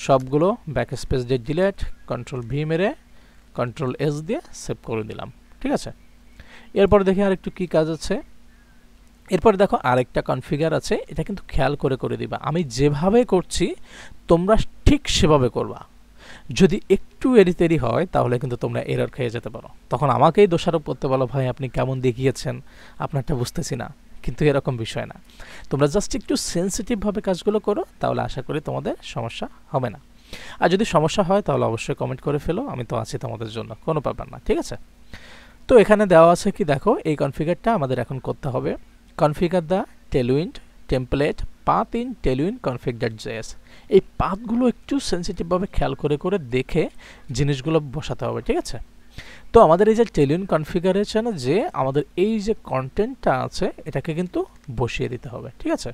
Speaker 1: সবগুলো ব্যাকস্পেস দিয়ে ডিলিট, Ctrl+V মেরে Ctrl+S দিয়ে সেভ করে দিলাম, ঠিক আছে। এরপরে দেখি আর একটু কী কাজ আছে। এরপরে দেখো আরেকটা কনফিগার আছে, এটা কিন্তু খেয়াল করে করে দিবা। আমি যেভাবে করছি তোমরা ঠিক সেভাবে করবা। যদি একটু এরিতেরি হয় তাহলে কিন্তু তোমরা এরর খেয়ে যেতে পারো, তখন আমাকেই দোষারোপ করতে বলো, ভাই আপনি কেমন দেখিয়েছেন, আপনারটা বুঝতেছি না। কিন্তু এরকম বিষয় না, তোমরা জাস্ট একটু সেন্সিটিভভাবে কাজগুলো করো, তাহলে আশা করি তোমাদের সমস্যা হবে না। আর যদি সমস্যা হয় তাহলে অবশ্যই কমেন্ট করে ফেলো, আমি তো আছি তোমাদের জন্য, কোনো ব্যাপার না, ঠিক আছে। তো এখানে দেওয়া আছে কি দেখো, এই কনফিগারটা আমাদের এখন করতে হবে। Configure the Tailwind template path in Tailwind config.js। এই পাথগুলো একটু সেন্সিটিভভাবে খেয়াল করে করে দেখে জিনিসগুলো বসাতে হবে, ঠিক আছে। তো আমাদের এই যে টেলুইন কনফিগারেশনে যে আমাদের এই যে কন্টেন্টটা আছে এটাকে কিন্তু বসিয়ে দিতে হবে, ঠিক আছে।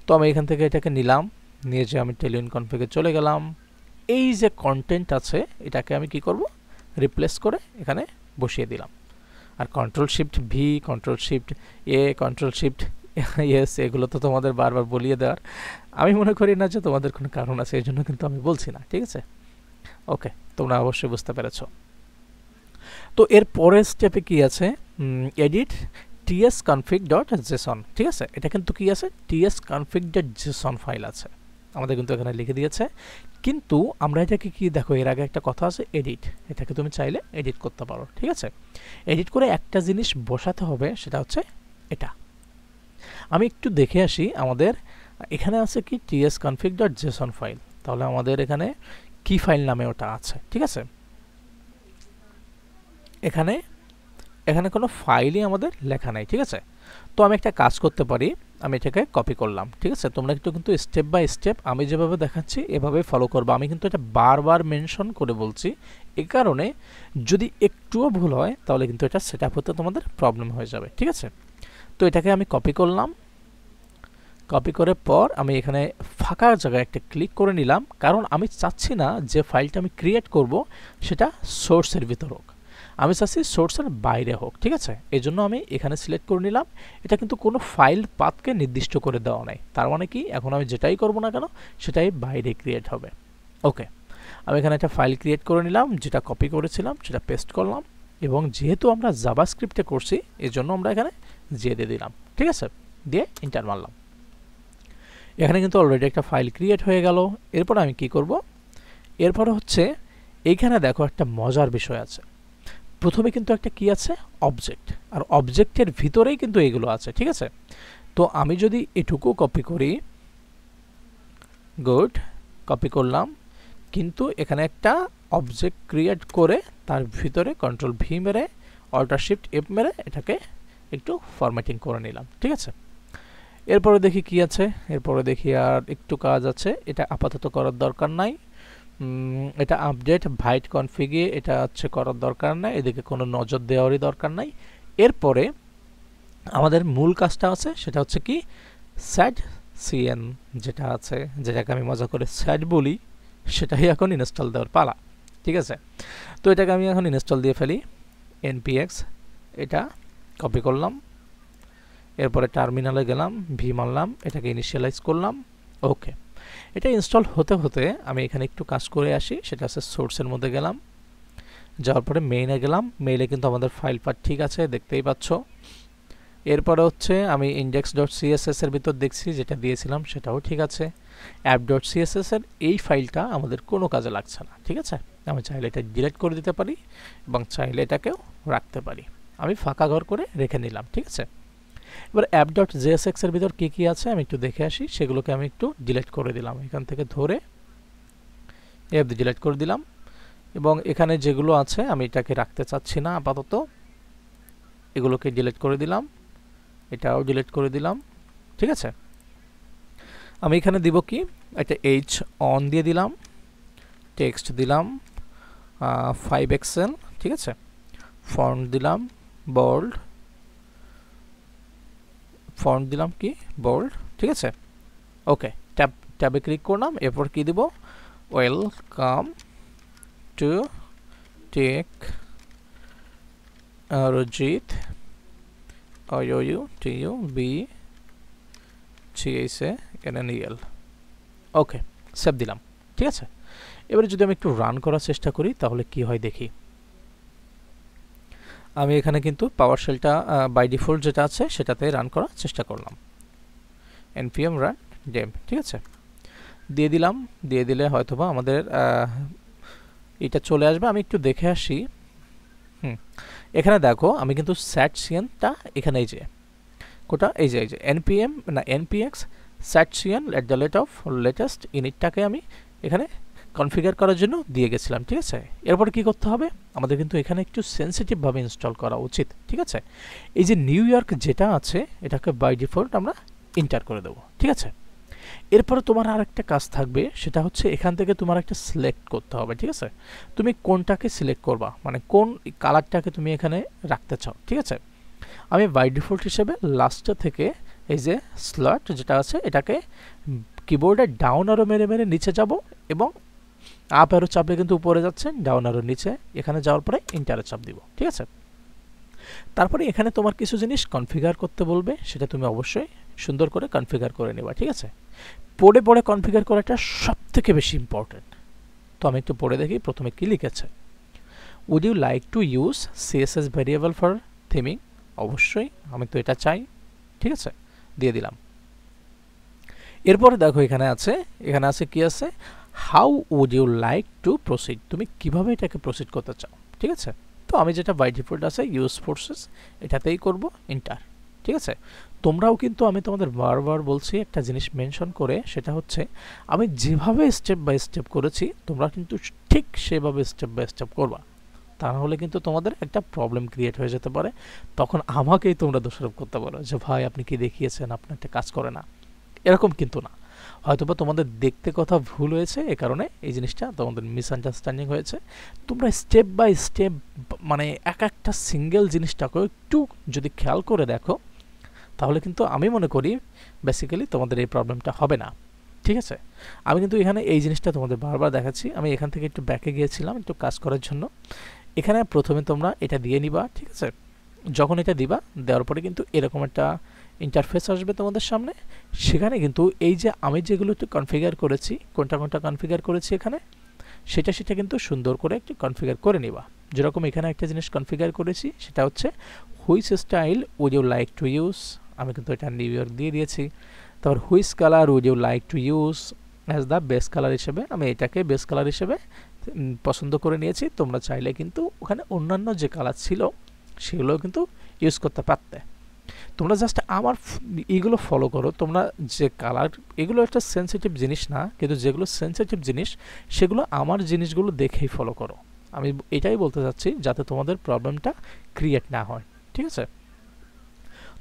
Speaker 1: তো আমি এখান থেকে এটাকে নিলাম, নিয়ে যে আমি টেলুইন কনফিগে চলে গেলাম। এই যে কন্টেন্ট আছে এটাকে আমি কি করব, রিপ্লেস করে এখানে বসিয়ে দিলাম। আর Ctrl+Shift+V, Ctrl+Shift+A, Ctrl+Shift+S এগুলো তো তোমাদের বারবার বলিয়ে দেওয়ার আমি মনে করি না যে তোমাদের কোনো কারণ আছে, এই জন্য কিন্তু আমি বলছি না, ঠিক আছে। ওকে, তোমরা অবশ্যই বুঝতে পেরেছো। তো এর পরের স্টেপে কি আছে, এডিট tsconfig.json, ঠিক আছে। এটা কিন্তু কি আছে, tsconfig.json ফাইল আছে, আমাদের কিন্তু এখানে লিখে দিয়েছে। কিন্তু আমরা এটাকে কি দেখো, এর আগে একটা কথা আছে এডিট, এটাকে তুমি চাইলে এডিট করতে পারো, ঠিক আছে। এডিট করে একটা জিনিস বসাতে হবে, সেটা হচ্ছে এটা। আমি একটু দেখে আসি, আমাদের এখানে আছে কি tsconfig.json ফাইল, তাহলে আমাদের এখানে কি ফাইল নামে ওটা আছে, ঠিক আছে। এখানে কোনো ফাইলই আমাদের লেখা নাই, ঠিক আছে। তো আমি একটা কাজ করতে পারি, আমি এটাকে কপি করলাম, ঠিক আছে। তোমরা কিন্তু স্টেপ বাই স্টেপ আমি যেভাবে দেখাচ্ছি এভাবে ফলো করবো। আমি কিন্তু এটা বারবার মেনশন করে বলছি, এ কারণে যদি একটুও ভুল হয় তাহলে কিন্তু এটা সেট আপ হতে তোমাদের প্রবলেম হয়ে যাবে, ঠিক আছে। তো এটাকে আমি কপি করলাম, কপি করার পর আমি এখানে ফাঁকা জায়গায় একটা ক্লিক করে নিলাম, কারণ আমি চাচ্ছি না যে ফাইলটা আমি ক্রিয়েট করব সেটা সোর্সের ভিতর হোক, আমি চাচ্ছি সোর্সের বাইরে হোক, ঠিক আছে। এই জন্য আমি এখানে সিলেক্ট করে নিলাম। এটা কিন্তু কোনো ফাইল পাথকে নির্দিষ্ট করে দেওয়া নাই, তার মানে কি এখন আমি যেটাই করব না কেন সেটাই বাইরে ক্রিয়েট হবে। ওকে, আমি এখানে একটা ফাইল ক্রিয়েট করে নিলাম, যেটা কপি করেছিলাম সেটা পেস্ট করলাম, এবং যেহেতু আমরা জাভাস্ক্রিপ্টে করছি এই জন্য আমরা এখানে দিয়ে দিলাম, ঠিক আছে, দিয়ে এন্টার মারলাম। এখানে কিন্তু অলরেডি একটা ফাইল ক্রিয়েট হয়ে গেল। এরপর আমি কি করব, এরপর হচ্ছে এইখানে দেখো একটা মজার বিষয় আছে। প্রথমে কিন্তু একটা কি আছে, অবজেক্ট, আর অবজেক্টের ভিতরেই কিন্তু এগুলো আছে, ঠিক আছে। তো আমি যদি এটুকু কপি করি, গুড, কপি করলাম, কিন্তু এখানে একটা অবজেক্ট ক্রিয়েট করে তার ভিতরে কন্ট্রোল ভি মেরে অল্টার শিফট এফ মেরে এটাকে একটু ফরম্যাটিং করে নিলাম, ঠিক আছে। এরপরে দেখি কি আছে, এরপরে দেখি আর একটু কাজ আছে, এটা আপাতত করার দরকার নাই। এটা আপডেট ভাইট কনফিগে, এটা হচ্ছে করার দরকার নাই, এদিকে কোনো নজর দেওয়ারই দরকার নাই। এরপরে আমাদের মূল কাজটা আছে, সেটা হচ্ছে কি স্যাড সিএন যেটা আছে, যেটাকে আমি মজা করে স্যাড বলি, সেটাই এখন ইনস্টল দেওয়ার পালা, ঠিক আছে। তো এটাকে আমি এখন ইনস্টল দিয়ে ফেলি। npx এটা কপি করলাম, এরপরে টার্মিনালে গেলাম, ভি মারলাম, এটাকে ইনিশিয়ালাইজ করলাম। ওকে, এটা ইনস্টল হতে হতে আমি এখানে একটু কাজ করে আসি, সেটা হচ্ছে সোর্সের মধ্যে গেলাম, যাওয়ার পরে মেইনে গেলাম। মেইলে কিন্তু আমাদের ফাইল পাথ ঠিক আছে, দেখতেই পাচ্ছ। এরপরে হচ্ছে আমি index.css এর ভিতর দেখছি যেটা দিয়েছিলাম সেটাও ঠিক আছে। app.css এর এই ফাইলটা আমাদের কোনো কাজে লাগছে না, ঠিক আছে। আমি চাইলে এটা ডিলিট করে দিতে পারি এবং চাইলে এটাকেও রাখতে পারি। আমি ফাঁকা ঘর করে রেখে নিলাম, ঠিক আছে। এবার app.jsx এর ভিতর কি কি আছে আমি একটু দেখে আসি, সেগুলোকে আমি একটু ডিলিট করে দিলাম, এখান থেকে ধরে ডিলিট করে দিলাম। এবং এখানে যেগুলো আছে আমি এটাকে রাখতে চাচ্ছি না আপাতত, এগুলোকে ডিলিট করে দিলাম, এটাও ডিলিট করে দিলাম, ঠিক আছে। আমি এখানে দিব কি, একটা এইচ অন দিয়ে দিলাম, টেক্সট দিলাম 5 এক্সেল, ঠিক আছে। ফন্ট দিলাম বোল্ড, ফন্ট দিলাম কি বোল্ড, ঠিক আছে। ওকে, ট্যাবে ক্লিক করলাম, এরপর কি দিব, welcome to tech Rajit OUTUBCHANNEL। Okay, save দিলাম, ঠিক আছে। এবারে যদি আমি একটু রান করার চেষ্টা করি তাহলে কি হয় দেখি। আমি এখানে কিন্তু পাওয়ারশেলটা বাই ডিফল্ট যেটা আছে সেটাতে রান করার চেষ্টা করলাম, npm run dem, ঠিক আছে, দিয়ে দিলাম। দিয়ে দিলে হয়তোবা আমাদের এটা চলে আসবে। আমি একটু দেখে আসি। এখানে দেখো আমি কিন্তু setcnটা এখানে এই যে কোটা এই যে npm না npx setcn @latest initটাকে আমি এখানে কনফিগার করার জন্য দিয়ে গেছিলাম, ঠিক আছে। এরপর কি করতে হবে, আমাদের কিন্তু এখানে একটু সেনসিটিভ ভাবে ইনস্টল করা উচিত, ঠিক আছে। এই যে নিউ ইয়র্ক যেটা আছে এটাকে বাই ডিফল্ট আমরা এন্টার করে দেব, ঠিক আছে। এরপরে তোমার আরেকটা কাজ থাকবে, সেটা হচ্ছে এখান থেকে তোমার একটা সিলেক্ট করতে হবে, ঠিক আছে। তুমি কোনটাকে সিলেক্ট করবা, মানে কোন কালারটাকে তুমি এখানে রাখতে চাও, ঠিক আছে। আমি বাই ডিফল্ট হিসেবে লাস্টে থেকে এই যে স্লট যেটা আছে এটাকে কিবোর্ডে ডাউন আরো মেরে মেরে নিচে যাব, এবং আপ অ্যারো চাপলে কিন্তু উপরে যাচ্ছে, ডাউন অ্যারো নিচে, এখানে যাওয়ার পরে এন্টারে চাপ দিব, ঠিক আছে। তারপরে এখানে তোমার কিছু জিনিস কনফিগার করতে বলবে, সেটা তুমি অবশ্যই সুন্দর করে কনফিগার করে নেবা, ঠিক আছে। পড়ে পড়ে কনফিগার করাটা সবথেকে বেশি ইম্পর্টেন্ট। তো আমি একটু পড়ে দেখি প্রথমে কি লিখেছে। Would you like to use CSS variable for theming, অবশ্যই আমি তো এটা চাই, ঠিক আছে, দিয়ে দিলাম। এরপরে দেখো এখানে আছে কি আছে, how would you like to proceed, তুমি কিভাবে এটাকে প্রসিড করতে চাও, ঠিক আছে। তো আমি যেটা বাই ডিফল্ট আছে ইউজ ফোর্সেস এটাতেই করব, এন্টার, ঠিক আছে। তোমরাও কিন্তু আমি তোমাদের বারবার বলছি একটা জিনিস মেনশন করে, সেটা হচ্ছে আমি যেভাবে স্টেপ বাই স্টেপ করেছি তোমরা কিন্তু ঠিক সেভাবে স্টেপ বাই স্টেপ করবা, তা না হলে কিন্তু তোমাদের একটা প্রবলেম ক্রিয়েট হয়ে যেতে পারে, তখন আমাকেই তোমরা দোষারোপ করতে পারো যে ভাই আপনি কি দেখিয়েছেন, আপনার একটা কাজ করে না। এরকম কিন্তু না, হয়তোবা তোমাদের দেখতে কথা ভুল হয়েছে, এ কারণে এই জিনিসটা তোমাদের মিসআন্ডারস্ট্যান্ডিং হয়েছে। তোমরা স্টেপ বাই স্টেপ মানে এক একটা সিঙ্গেল জিনিসটাকে একটু যদি খেয়াল করে দেখো, তাহলে কিন্তু আমি মনে করি বেসিক্যালি তোমাদের এই প্রবলেমটা হবে না। ঠিক আছে, আমি কিন্তু এখানে এই জিনিসটা তোমাদের বারবার দেখাচ্ছি। আমি এখান থেকে একটু ব্যাকে গিয়েছিলাম একটু কাজ করার জন্য। এখানে প্রথমে তোমরা এটা দিয়ে নিবা, ঠিক আছে। যখন এটা দিবা, দেওয়ার পরে কিন্তু এরকম একটা ইন্টারফেস আসবে তোমাদের সামনে। সেখানে কিন্তু এই যে আমি যেগুলো একটু কনফিগার করেছি, কোনটা কোনটা কনফিগার করেছি এখানে, সেটা কিন্তু সুন্দর করে একটু কনফিগার করে নিবা। যেরকম এখানে একটা জিনিস কনফিগার করেছি, সেটা হচ্ছে which style would you like to use, আমি কিন্তু এটা নিউ ইয়র্ক দিয়ে দিয়েছি। তারপর which colour would you like to use as the base colour হিসেবে, আমি এটাকে বেস কালার হিসেবে পছন্দ করে নিয়েছি। তোমরা চাইলে কিন্তু ওখানে অন্যান্য যে কালার ছিল সেগুলোও কিন্তু ইউজ করতে পারতে। তোমরা জাস্ট আমার এইগুলো ফলো করো। তোমরা যে কালার, এগুলো একটা সেন্সিটিভ জিনিস না, কিন্তু যেগুলো সেন্সিটিভ জিনিস সেগুলো আমার জিনিসগুলো দেখেই ফলো করো। আমি এটাই বলতে চাচ্ছি যাতে তোমাদের প্রবলেমটা ক্রিয়েট না হয়, ঠিক আছে।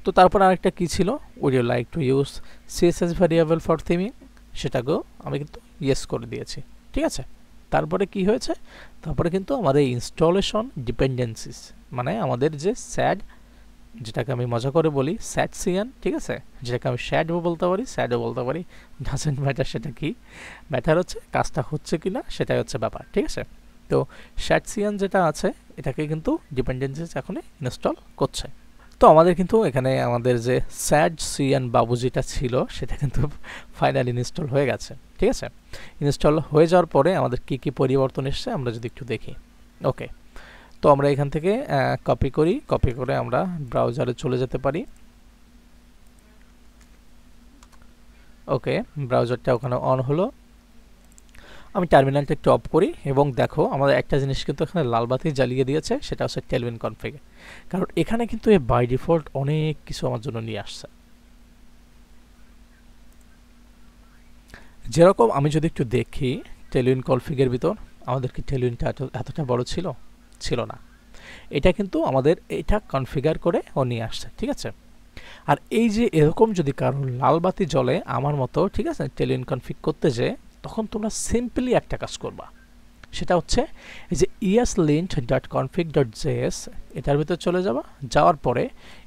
Speaker 1: তো তারপর আরেকটা কী ছিল, would you like to use CSS variable for theming, সেটাকেও আমি কিন্তু ইয়েস করে দিয়েছি, ঠিক আছে। তারপরে কি হয়েছে, তারপরে কিন্তু আমাদের ইনস্টলেশন ডিপেন্ডেন্সিস, মানে আমাদের যে স্যাড, যেটাকে আমি মজা করে বলি স্যাড সিয়ান, ঠিক আছে, যেটাকে আমি শ্যাডও বলতে পারি স্যাডও বলতে পারি, ডাজেন্ট ম্যাটার সেটা কি, ম্যাটার হচ্ছে কাজটা হচ্ছে কি না, সেটাই হচ্ছে ব্যাপার, ঠিক আছে। তো শ্যাড সিয়ান যেটা আছে, এটাকে কিন্তু ডিপেন্ডেন্সিস এখন ইনস্টল করছে। তো আমাদের কিন্তু এখানে আমাদের যে স্যাড সিয়ান বাবু যেটা ছিল, সেটা কিন্তু ফাইনালি ইনস্টল হয়ে গেছে, ঠিক আছে। ইনস্টল হয়ে যাওয়ার পরে আমাদের কি কি পরিবর্তন এসছে আমরা যদি একটু দেখি। ওকে, তো আমরা এখান থেকে কপি করি, কপি করে আমরা ব্রাউজারে চলে যেতে পারি। ওকে, ব্রাউজারটা ওখানে অন হলো। আমি টার্মিনালটা একটু অফ করি এবং দেখো আমাদের একটা জিনিস কিন্তু এখানে লাল বাতি জ্বালিয়ে দিয়েছে, সেটা হচ্ছে টেলভিন কনফিগ। কারণ এখানে কিন্তু এ বাই ডিফল্ট অনেক কিছু আমার জন্য নিয়ে আসছে। যেরকম আমি যদি একটু দেখি টেলভিন কনফিগের ভিতর, আমাদের কি টেলভিনটা এতটা বড় ছিল? ছিল না। এটা কিন্তু আমাদের এটা কনফিগার করে ও নিয়ে আসছে, ঠিক আছে। আর এই যে এরকম যদি কারণ লাল বাতি জ্বলে আমার মতো, ঠিক আছে, টেলভিন কনফিগ করতে যে, তখন তোমরা সিম্পলি একটা কাজ করবা, সেটা হচ্ছে এই যে eslint.config.js, এটার ভিতর চলে যাবা। যাওয়ার পরে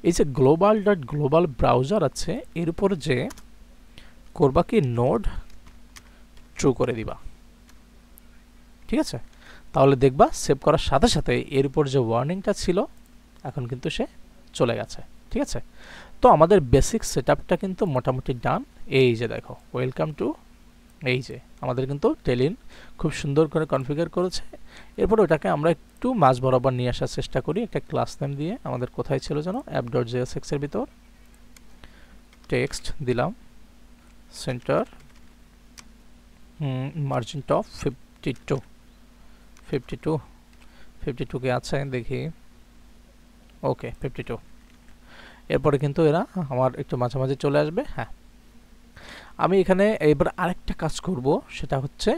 Speaker 1: এই যে global ব্রাউজার আছে, এর উপরে যে করবা কি নোড ট্রু করে দিবা, ঠিক আছে। তাহলে দেখবা সেভ করার সাথে সাথে এর উপর যে ওয়ার্নিংটা ছিল এখন কিন্তু সে চলে গেছে, ঠিক আছে। তো আমাদের বেসিক সেটআপটা কিন্তু মোটামুটি ডান। এই যে দেখো ওয়েলকাম টু, এই যে আমাদের কিন্তু টেলিন খুব সুন্দর করে কনফিগার করেছে। এরপর ওটাকে আমরা একটু মাঝ বরাবর নিয়ে আসার চেষ্টা করি একটা ক্লাস নেম দিয়ে। আমাদের কোথায় ছিল যেন, app.jsx এর ভিতর টেক্সট দিলাম, সেন্টার, মার্জিন টপ 52 কে আছে দেখি। ওকে 52। এরপরে কিন্তু এরা আমার একটু মাঝামাঝি চলে আসবে। হ্যাঁ, আমি এখানে এবার আরেকটা কাজ করব, সেটা হচ্ছে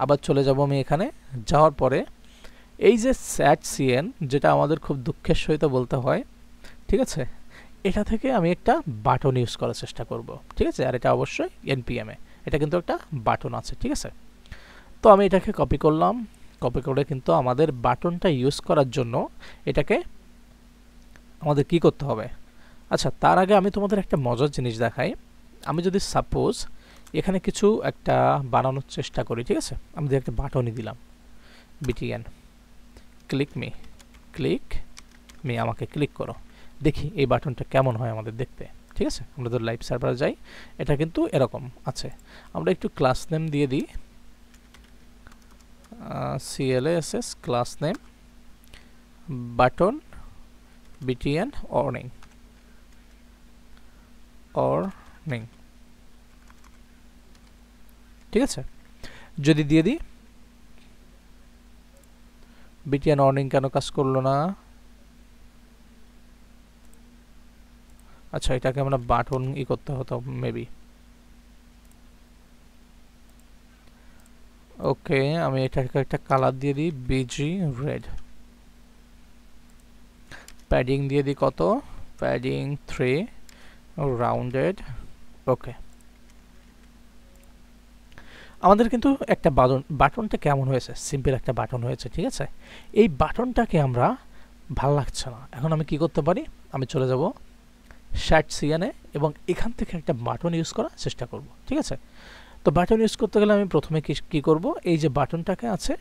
Speaker 1: আবার চলে যাব আমি এখানে। যাওয়ার পরে এই যে স্যাট সিএন, যেটা আমাদের খুব দুঃখের সহিত বলতে হয়, ঠিক আছে, এটা থেকে আমি একটা বাটন ইউজ করার চেষ্টা করব, ঠিক আছে। আর এটা অবশ্যই npm এ, এটা কিন্তু একটা বাটন আছে, ঠিক আছে। তো আমি এটাকে কপি করলাম, কপি করে কিন্তু আমাদের বাটনটা ইউজ করার জন্য এটাকে আমাদের কি করতে হবে। আচ্ছা, তার আগে আমি তোমাদের একটা মজার জিনিস দেখাই। আমি যদি সাপোজ এখানে কিছু একটা বানানোর চেষ্টা করি, ঠিক আছে, আমি একটা বাটনই দিলাম btn ক্লিক মি, আমাকে ক্লিক করো, দেখি এই বাটনটা কেমন হয় আমাদের দেখতে, ঠিক আছে। আমরা তো লাইভ সার্ভারে যাই, এটা কিন্তু এরকম আছে। আমরা একটু ক্লাস নেম দিয়ে দিই, class class name button btn warning, ঠিক আছে। যদি দিয়ে দিই btn warning, কেন কাজ করলো না? আচ্ছা, এটাকে আমরা বাটন করতে হতো মেবি। ওকে, আমি এটাকে একটা কালার দিয়ে দিই bg red, প্যাডিং দিয়ে দিই কত, প্যাডিং 3 রাউন্ডেড। ওকে, আমাদের কিন্তু একটা বাটনটা কেমন হয়েছে, সিম্পল একটা বাটন হয়েছে, ঠিক আছে। এই বাটনটাকে আমরা ভালো লাগছে না, এখন আমি কি করতে পারি, আমি চলে যাব শ্যাট সিএনে এবং এখান থেকে একটা বাটন ইউজ করার চেষ্টা করব, ঠিক আছে। তো বাটন ইউজ করতে গেলে আমি প্রথমে কি করব, এই যে বাটনটাকে আছে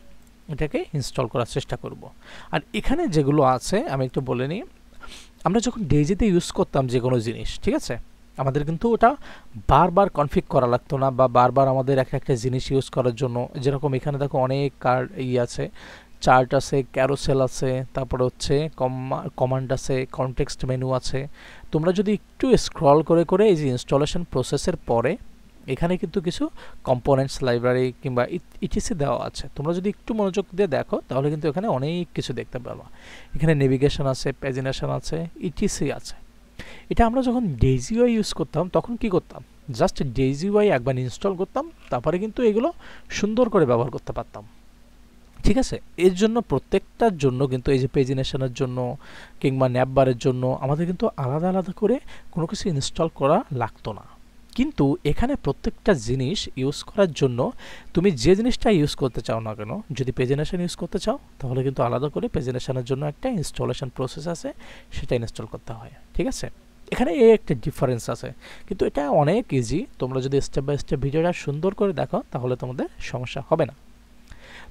Speaker 1: এটাকে ইনস্টল করার চেষ্টা করব। আর এখানে যেগুলো আছে আমি একটু বলে নিই, আমরা যখন ডেইজিতে ইউজ করতাম যে কোনো জিনিস, ঠিক আছে, আমাদের কিন্তু ওটা বারবার কনফিগ করা লাগতো না, বা বারবার আমাদের একটা জিনিস ইউজ করার জন্য, যেরকম এখানে দেখো অনেক আছে, চার্ট আছে, ক্যারোসেল আছে, তারপরে হচ্ছে কমান্ড আছে, কনটেক্সট মেনু আছে। তোমরা যদি একটু স্ক্রল করে করে এই যে ইনস্টলেশন প্রসেসের পরে এখানে কিন্তু কিছু কম্পোনেন্টস লাইব্রেরি কিংবা ইটিসি দেওয়া আছে, তোমরা যদি একটু মনোযোগ দিয়ে দেখো তাহলে কিন্তু এখানে অনেক কিছু দেখতে পারবা। এখানে নেভিগেশন আছে, প্যাজিনেশন আছে, ইটিসি আছে। এটা আমরা যখন ডেইজি ইউআই ইউজ করতাম তখন কি করতাম, জাস্ট ডেইজি ইউআই একবার ইনস্টল করতাম, তারপরে কিন্তু এগুলো সুন্দর করে ব্যবহার করতে পারতাম, ঠিক আছে। এর জন্য প্রত্যেকটার জন্য কিন্তু এই যে পেজিনেশনের জন্য কিংবা ন্যাপবারের জন্য আমাদের কিন্তু আলাদা আলাদা করে কোনো কিছু ইনস্টল করা লাগতো না। কিন্তু এখানে প্রত্যেকটা জিনিস ইউজ করার জন্য তুমি যে জিনিসটা ইউজ করতে চাও না কেন, যদি পেজিনেশন ইউজ করতে চাও তাহলে কিন্তু আলাদা করে পেজিনেশনের জন্য একটা ইনস্টলেশন প্রসেস আছে, সেটা ইনস্টল করতে হয়, ঠিক আছে। এখানে এই একটা ডিফারেন্স আছে, কিন্তু এটা অনেক ইজি। তোমরা যদি স্টেপ বাই স্টেপ ভিডিওটা সুন্দর করে দেখো তাহলে তোমাদের সমস্যা হবে না।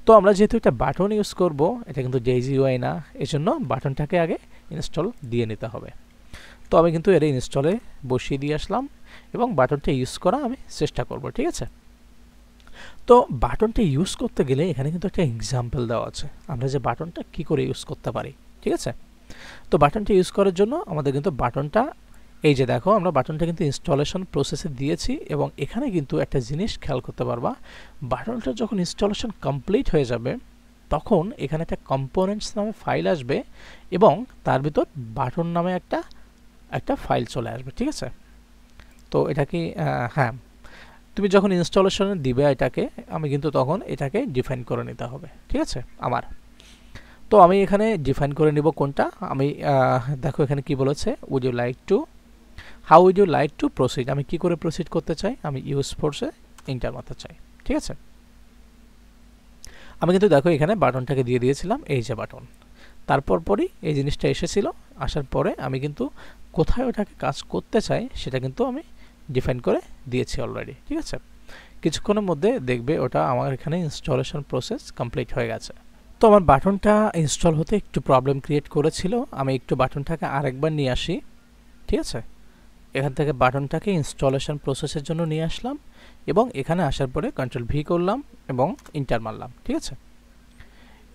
Speaker 1: তো আমরা যেহেতু একটা বাটন ইউজ করব, এটা কিন্তু ডেইজি ইউআই না, এজন্য বাটনটাকে আগে ইনস্টল দিয়ে নিতে হবে। তো আমি কিন্তু এর ইনস্টলে বসিয়ে দিয়ে আসলাম এবং বাটনটা ইউজ করা আমি চেষ্টা করব, ঠিক আছে। তো বাটনটা ইউজ করতে গেলে এখানে কিন্তু একটা এক্সাম্পল দেওয়া আছে, আমরা যে বাটনটা কি করে ইউজ করতে পারি, ঠিক আছে। তো বাটনটা ইউজ করার জন্য আমাদের কিন্তু বাটনটা, এই যে দেখো আমরা বাটনটা কিন্তু ইনস্টলেশন প্রসেসে দিয়েছি এবং এখানে কিন্তু একটা জিনিস খেয়াল করতে পারবা, বাটনটা যখন ইনস্টলেশন কমপ্লিট হয়ে যাবে তখন এখানে একটা কম্পোনেন্টস নামে ফাইল আসবে এবং তার ভিতর বাটন নামে একটা ফাইল চলে আসবে, ঠিক আছে। তো এটা কি, হ্যাঁ, তুমি যখন ইনস্টলেশনে দিবে এটাকে, আমি কিন্তু তখন এটাকে ডিফাইন করে নিতে হবে, ঠিক আছে আমার। তো আমি এখানে ডিফাইন করে নিব কোনটা, আমি দেখো এখানে কি বলেছে, would you like to, how would you like to proceed, আমি কি করে প্রসিড করতে চাই, আমি ইউজ ফোর্সে ইন্টার মারতে চাই, ঠিক আছে। আমি কিন্তু দেখো এখানে বাটনটাকে দিয়ে দিয়েছিলাম, এই যে বাটন, তারপর পরই এই জিনিসটা এসেছিল, আসার পরে আমি কিন্তু কোথায় ওটাকে কাজ করতে চাই সেটা কিন্তু আমি ডিফাইন করে দিয়েছি অলরেডি, ঠিক আছে। কিছুক্ষণের মধ্যে দেখবে ওটা আমার এখানে ইনস্টলেশন প্রসেস কমপ্লিট হয়ে গেছে। তো আমার বাটনটা ইনস্টল হতে একটু প্রবলেম ক্রিয়েট করেছিল, আমি একটু বাটনটাকে আরেকবার নিয়ে আসি, ঠিক আছে। এখান থেকে বাটনটাকে ইনস্টলেশন প্রসেসের জন্য নিয়ে আসলাম এবং এখানে আসার পরে কন্ট্রোল ভি করলাম এবং ইন্টার মারলাম, ঠিক আছে।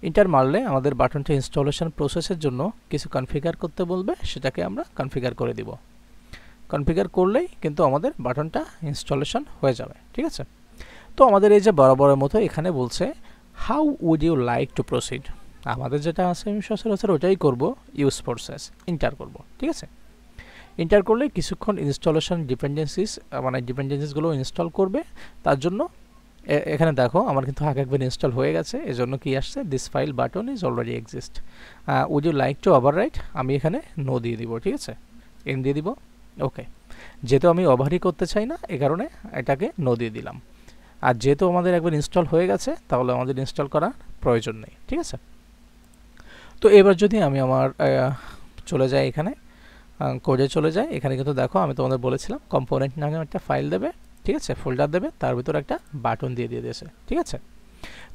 Speaker 1: ইন্টার মারলে আমাদের বাটনটা ইনস্টলেশন প্রসেসের জন্য কিছু কনফিগার করতে বলবে, সেটাকে আমরা কনফিগার করে দিব। কনফিগার করলেই কিন্তু আমাদের বাটনটা ইনস্টলেশন হয়ে যাবে, ঠিক আছে। তো আমাদের এই যে বরাবরের মতো এখানে বলছে how would you like to proceed, আমাদের যেটা আছে আমি সচরাচর ওটাই করব, ইউজ প্রসেস ইন্টার করব, ঠিক আছে। ইন্টার করলে কিছুক্ষণ ইনস্টলেশন ডিপেন্ডেন্সিসগুলো ইনস্টল করবে, তার জন্য এখানে দেখো আমার কিন্তু আগে একবার ইনস্টল হয়ে গেছে, এজন্য কি আসছে, this file button is already exist, would you like to overwrite, আমি এখানে নো দিয়ে দিব, ঠিক আছে, এন দিয়ে দিব, ওকে। যেহেতু আমি ওভারই করতে চাই না এই কারণে এটাকে নো দিয়ে দিলাম, আর যেহেতু আমাদের একবার ইনস্টল হয়ে গেছে তাহলে আমাদের ইনস্টল করার প্রয়োজন নেই, ঠিক আছে। তো এবার যদি আমি আমার চলে যাই এখানে কোডে চলে যাই, এখানে কিন্তু দেখো আমি তোমাদের বলেছিলাম কম্পোনেন্ট নামে একটা ফাইল দেবে, ঠিক আছে, ফোল্ডার দেবে, তার ভিতর একটা বাটন দিয়ে দিয়েছে, ঠিক আছে।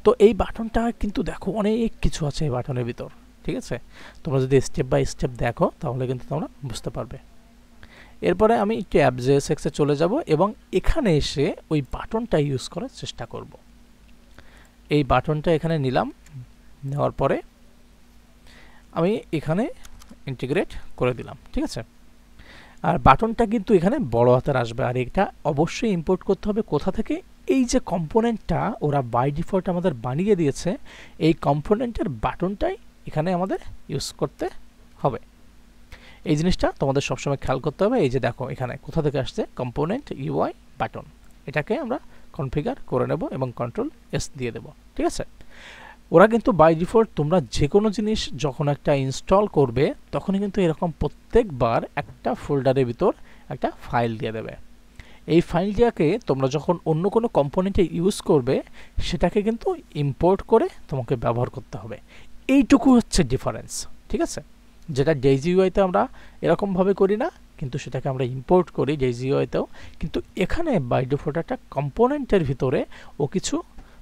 Speaker 1: তো এই বাটনটা কিন্তু দেখো অনেক কিছু আছে এই বাটনের ভিতর, ঠিক আছে। তোমরা যদি স্টেপ বাই স্টেপ দেখো তাহলে কিন্তু তোমরা বুঝতে পারবে। এরপরে আমি একটু অ্যাপ.js-এ চলে যাব এবং এখানে এসে ওই বাটনটা ইউজ করার চেষ্টা করব। এই বাটনটা এখানে নিলাম, নেওয়ার পরে আমি এখানে ইন্টিগ্রেট করে দিলাম, ঠিক আছে। আর বাটনটা কিন্তু এখানে বড় হাতের আসবে, আর এটা অবশ্যই ইম্পোর্ট করতে হবে কোথা থেকে, এই যে কম্পোনেন্টটা ওরা বাই ডিফল্ট আমাদের বানিয়ে দিয়েছে, এই কম্পোনেন্টের বাটনটাই এখানে আমাদের ইউজ করতে হবে। এই জিনিসটা তোমাদের সবসময় খেয়াল করতে হবে। এই যে দেখো এখানে কোথা থেকে আসছে, কম্পোনেন্ট ইউআই বাটন, এটাকে আমরা কনফিগার করে নেব এবং কন্ট্রোল এস দিয়ে দেব, ঠিক আছে। ওরা কিন্তু বাই ডিফল্ট তোমরা যে কোনো জিনিস যখন একটা ইনস্টল করবে তখনই কিন্তু এরকম প্রত্যেকবার একটা ফোল্ডারের ভিতর একটা ফাইল দিয়ে দেবে। এই ফাইলটাকে তোমরা যখন অন্য কোনো কম্পোনেন্টে ইউজ করবে সেটাকে কিন্তু ইম্পোর্ট করে তোমাকে ব্যবহার করতে হবে। এইটুকু হচ্ছে ডিফারেন্স, ঠিক আছে? যেটা ডেইজি ইউআইতে আমরা এরকমভাবে করি না, কিন্তু সেটাকে আমরা ইম্পোর্ট করি ডেইজি ইউআইতেও। কিন্তু এখানে বাই ডিফল্ট একটা কম্পোনেন্টের ভিতরে ও কিছু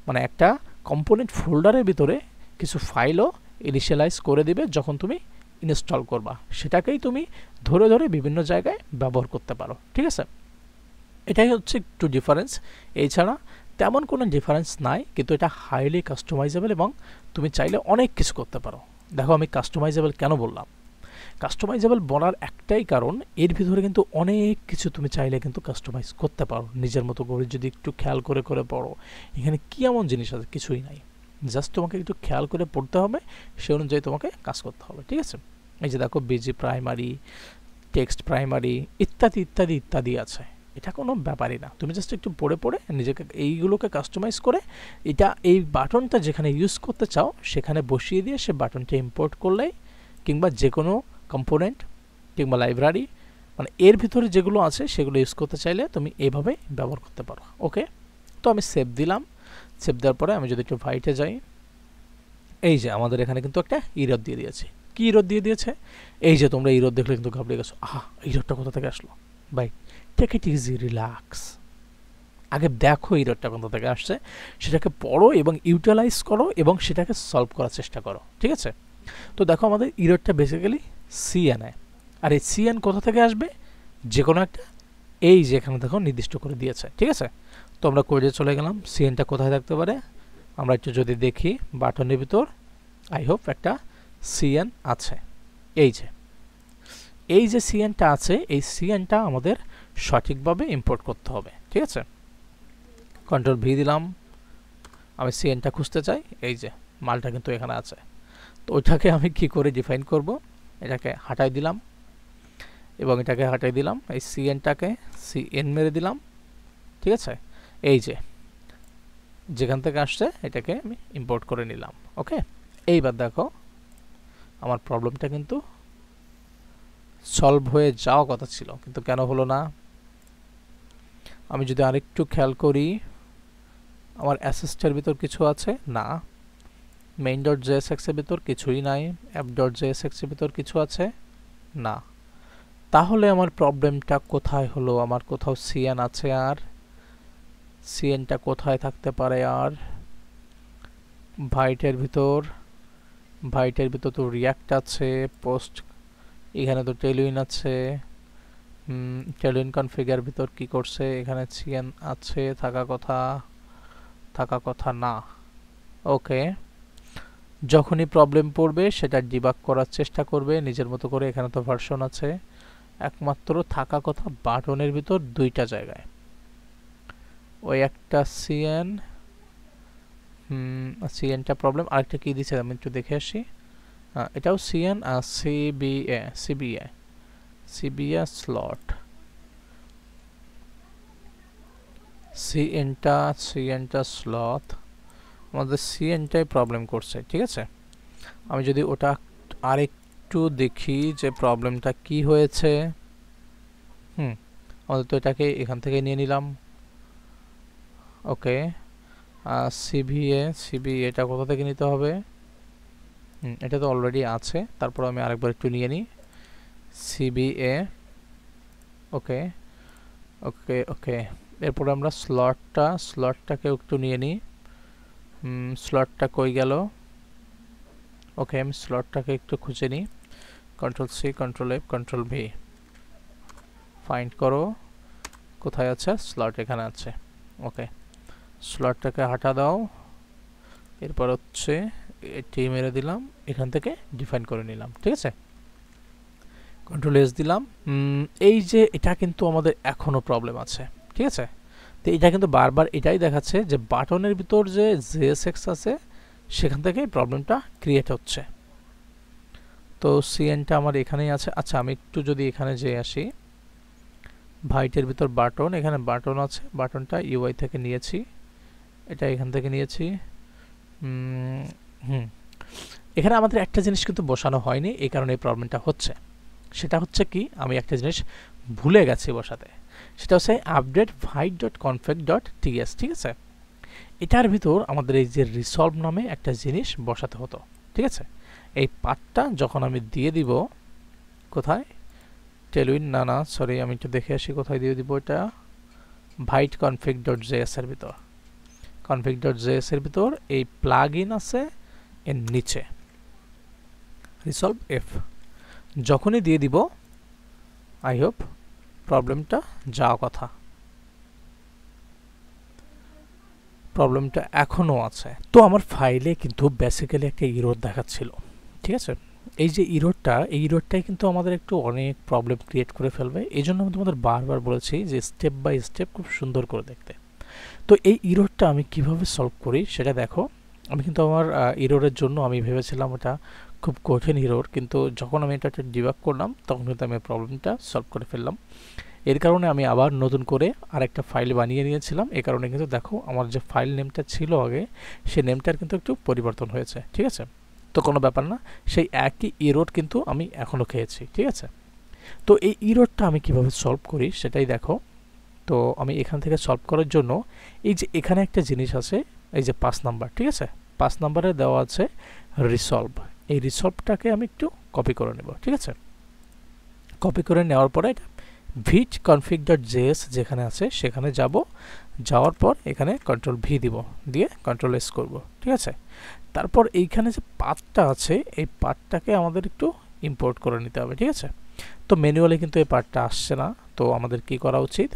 Speaker 1: মানে একটা কম্পোনেন্ট ফোল্ডারের ভিতরে কিছু ফাইলও ইনিশিয়ালাইজ করে দিবে যখন তুমি ইনস্টল করবা। সেটাকেই তুমি ধরে ধরে বিভিন্ন জায়গায় ব্যবহার করতে পারো, ঠিক আছে? এটাই হচ্ছে একটু ডিফারেন্স, এছাড়া তেমন কোনো ডিফারেন্স নাই। কিন্তু এটা হাইলি কাস্টমাইজেবল এবং তুমি চাইলে অনেক কিছু করতে পারো। দেখো আমি কাস্টমাইজেবল কেন বললাম, কাস্টমাইজেবল বলার একটাই কারণ এর ভিতরে কিন্তু অনেক কিছু তুমি চাইলে কিন্তু কাস্টমাইজ করতে পারো নিজের মতো করে, যদি একটু খেয়াল করে করে পড়ো। এখানে কী এমন জিনিস আছে, কিছুই নাই, জাস্ট তোমাকে একটু খেয়াল করে পড়তে হবে, সে অনুযায়ী তোমাকে কাজ করতে হবে, ঠিক আছে? এই যে দেখো বিজি প্রাইমারি, টেক্সট প্রাইমারি ইত্যাদি ইত্যাদি ইত্যাদি আছে। এটা কোনো ব্যাপারই না, তুমি জাস্ট একটু পড়ে পড়ে নিজেকে এইগুলোকে কাস্টমাইজ করে এটা এই বাটনটা যেখানে ইউজ করতে চাও সেখানে বসিয়ে দিয়ে সে বাটনটা ইম্পোর্ট করলেই, কিংবা যে কোনো কম্পোনেন্ট কিংবা লাইব্রেরি মানে এর ভিতরে যেগুলো আছে সেগুলো ইউজ করতে চাইলে তুমি এইভাবে ব্যবহার করতে পারো। ওকে, তো আমি সেভ দিলাম। সেভ দেওয়ার পরে আমি যদি একটু ফাইটে যাই, এই যে আমাদের এখানে কিন্তু একটা ইরর দিয়ে দিয়েছে। কি ইরর দিয়ে দিয়েছে? এই যে তোমরা ইরর দেখলে কিন্তু ঘাবড়ে গেছো, আহা ইররটা কোথা থেকে আসলো? ভাই টেক ইট ইজি, রিল্যাক্স, আগে দেখো ইররটা কোথা থেকে আসছে, সেটাকে পড়ো এবং ইউটিলাইজ করো এবং সেটাকে সলভ করার চেষ্টা করো, ঠিক আছে? তো দেখো আমাদের ইররটা বেসিক্যালি সিএনএ, আর এই সিএন কোথা থেকে আসবে? যে কোনো একটা, এই যে এখানে দেখো নির্দিষ্ট করে দিয়েছে, ঠিক আছে? তো আমরা কোডে চলে গেলাম, সিএনটা কোথায় থাকতে পারে আমরা একটু যদি দেখি, বাটনের ভিতর আই হোপ একটা সিএন আছে। এই যে সিএনটা আছে, এই সিএনটা আমাদের সঠিকভাবে ইম্পোর্ট করতে হবে, ঠিক আছে? কন্ট্রোল ভি দিলাম, আমি সিএনটা খুঁজতে চাই, এই যে মালটা কিন্তু এখানে আছে। তো ওইটাকে আমি কি করে ডিফাইন করব? এটাকে হাঁটাই দিলাম এবং এটাকে হাঁটাই দিলাম, এই সিএনটাকে সিএন মেরে দিলাম, ঠিক আছে? এই যে যেখান থেকে আসছে এটাকে আমি ইম্পোর্ট করে নিলাম। ওকে, এইবার দেখো আমার প্রবলেমটা কিন্তু সলভ হয়ে যাওয়া কথা ছিল, কিন্তু কেন হলো না? আমি যদি আরেকটু খেয়াল করি, আমার অ্যাসেস্টের ভিতর কিছু আছে না, মেইন ডট জেএসএক্স এর ভিতর কিছুই নাই, অ্যাপ ডট জেএসএক্স এর ভিতর কিছু আছে না। তাহলে আমার প্রবলেমটা কোথায় হলো? আমার কোথাও সিএন আছে, আর সিএনটা কোথায় থাকতে পারে? আর ভাইটের ভিতর তো রিয়াক্ট আছে, পোস্ট এখানে তো টেলুইন আছে, টেলুইন কনফিগার ভিতর কি করছে? এখানে সিএন আছে, থাকা কথা না। ওকে, যখনই প্রবলেম পড়বে সেটা ডিবাগ করার চেষ্টা করবে নিজের মতো করে। এখানে তো ভার্সন আছে, একমাত্র থাকা কথা বাটনের ভিতর দুইটা জায়গায়, ওই একটা সিএনটা প্রবলেম। আরেকটা কি দিচ্ছে আমি একটু দেখে আসি, এটাও সিএন আর সিবিএ স্লট, সিএনটা স্লট, আমাদের সিএনটাই প্রবলেম করছে, ঠিক আছে? আমি যদি ওটা আরেকটু দেখি যে প্রবলেমটা কি হয়েছে, আমাদের তো এটাকে এখান থেকে নিয়ে নিলাম। ওকে, সিবিএটা কোথা থেকে নিতে হবে? এটা তো অলরেডি আছে, তারপর আমি আরেকবার একটু নিয়ে নিই সিবিএ। ওকে ওকে ওকে, এরপর আমরা স্লটটাকে একটু নিয়ে নিই। স্লটটা কই গেল? ওকে, আমি স্লটটাকে একটু খুঁজে নিই, control C, control F, control V, find করো কোথায় আছে স্লট, এখানে আছে। ওকে, স্লটটাকে হাঁটা দাও, এরপর হচ্ছে এটি মেরে দিলাম, এখান থেকে ডিফাইন করে নিলাম, ঠিক আছে? কন্ট্রোল এস দিলাম। এই যে এটা কিন্তু আমাদের এখনো প্রবলেম আছে, ঠিক আছে? তো এটা কিন্তু বারবার এটাই দেখাচ্ছে যে বাটনের ভিতর যে জেএসএক্স আছে সেখান থেকেই প্রবলেমটা ক্রিয়েট হচ্ছে। তো সিএনটা আমার এখানেই আছে। আচ্ছা, আমি একটু যদি এখানে যেয়ে আসি, ভাইটের ভিতর বাটন, এখানে বাটন আছে, বাটনটা ইউআই থেকে নিয়েছি, এটা এখান থেকে নিয়েছি, হুম এখানে আমাদের একটা জিনিস কিন্তু বসানো হয়নি, এই কারণে এই প্রবলেমটা হচ্ছে। সেটা হচ্ছে কি, আমি একটা জিনিস ভুলে গেছি বসাতে, সেটা হচ্ছে update white dot config dot T S. ঠিক আছে, এটার ভিতর আমাদের এই যে রিসলভ নামে একটা জিনিস বসাতে হতো। ঠিক আছে, এই পার্টটা যখন আমি দিয়ে দিব, কোথায় টেলউইন, না সরি, আমি একটু দেখে আসি কোথায় দিয়ে দিব এটা। ভাইট কনফিগ ডট জেএস এর ভিতর, কনফিগ ডট জেএস এর ভিতর এই প্লাগ ইন আছে এর নিচে রিসলভ এফ। যখনই দিয়ে দিব, আই হোপ প্রবলেমটা যাওয়া কথা, প্রবলেমটা এখনও আছে। তো আমার ফাইলে কিন্তু বেসিক্যালি একটা ইরোর দেখাচ্ছিল। ঠিক আছে, এই যে ইরোরটা, এই ইরোরটাই কিন্তু আমাদের একটু অনেক প্রবলেম ক্রিয়েট করে ফেলবে। এই জন্য আমি তোমাদের বারবার বলেছি যে স্টেপ বাই স্টেপ খুব সুন্দর করে দেখতে। তো এই ইরোরটা আমি কিভাবে সলভ করি সেটা দেখো। আমি কিন্তু আমার ইরোরের জন্য আমি ভেবেছিলাম ওটা খুব কঠিন ইরোর, কিন্তু যখন আমি এটা ডিবাগ করলাম তখন কিন্তু আমি প্রবলেমটা সলভ করে ফেললাম। এর কারণে আমি আবার নতুন করে আরেকটা ফাইল বানিয়ে নিয়েছিলাম। এই কারণে কিন্তু দেখো আমার যে ফাইল নেমটা ছিল আগে, সেই নেমটার কিন্তু একটু পরিবর্তন হয়েছে। ঠিক আছে, তো কোনো ব্যাপার না, সেই একই ইরোড কিন্তু আমি এখনও খেয়েছি। ঠিক আছে, তো এই ইরোডটা আমি কিভাবে সলভ করি সেটাই দেখো। তো আমি এখান থেকে সলভ করার জন্য এই যে এখানে একটা জিনিস আছে, এই যে 5 নাম্বার। ঠিক আছে, 5 নাম্বারে দেওয়া আছে রিসলভ। এই রিসলভটাকে আমি একটু কপি করে নেব। ঠিক আছে, কপি করে নেওয়ার পরে ভিট কনফিগ ডট জেএস যেখানে আছে সেখানে যাব, যাওয়ার পর এখানে কন্ট্রোল ভি দিব, দিয়ে কন্ট্রোল এস করব। ঠিক আছে, তারপর এইখানে যে পাথটা আছে এই পাথটাকে আমাদের একটু ইম্পোর্ট করে নিতে হবে। ঠিক আছে, তো ম্যানুয়ালি কিন্তু এই পাথটা আসছে না, তো আমাদের কি করা উচিত,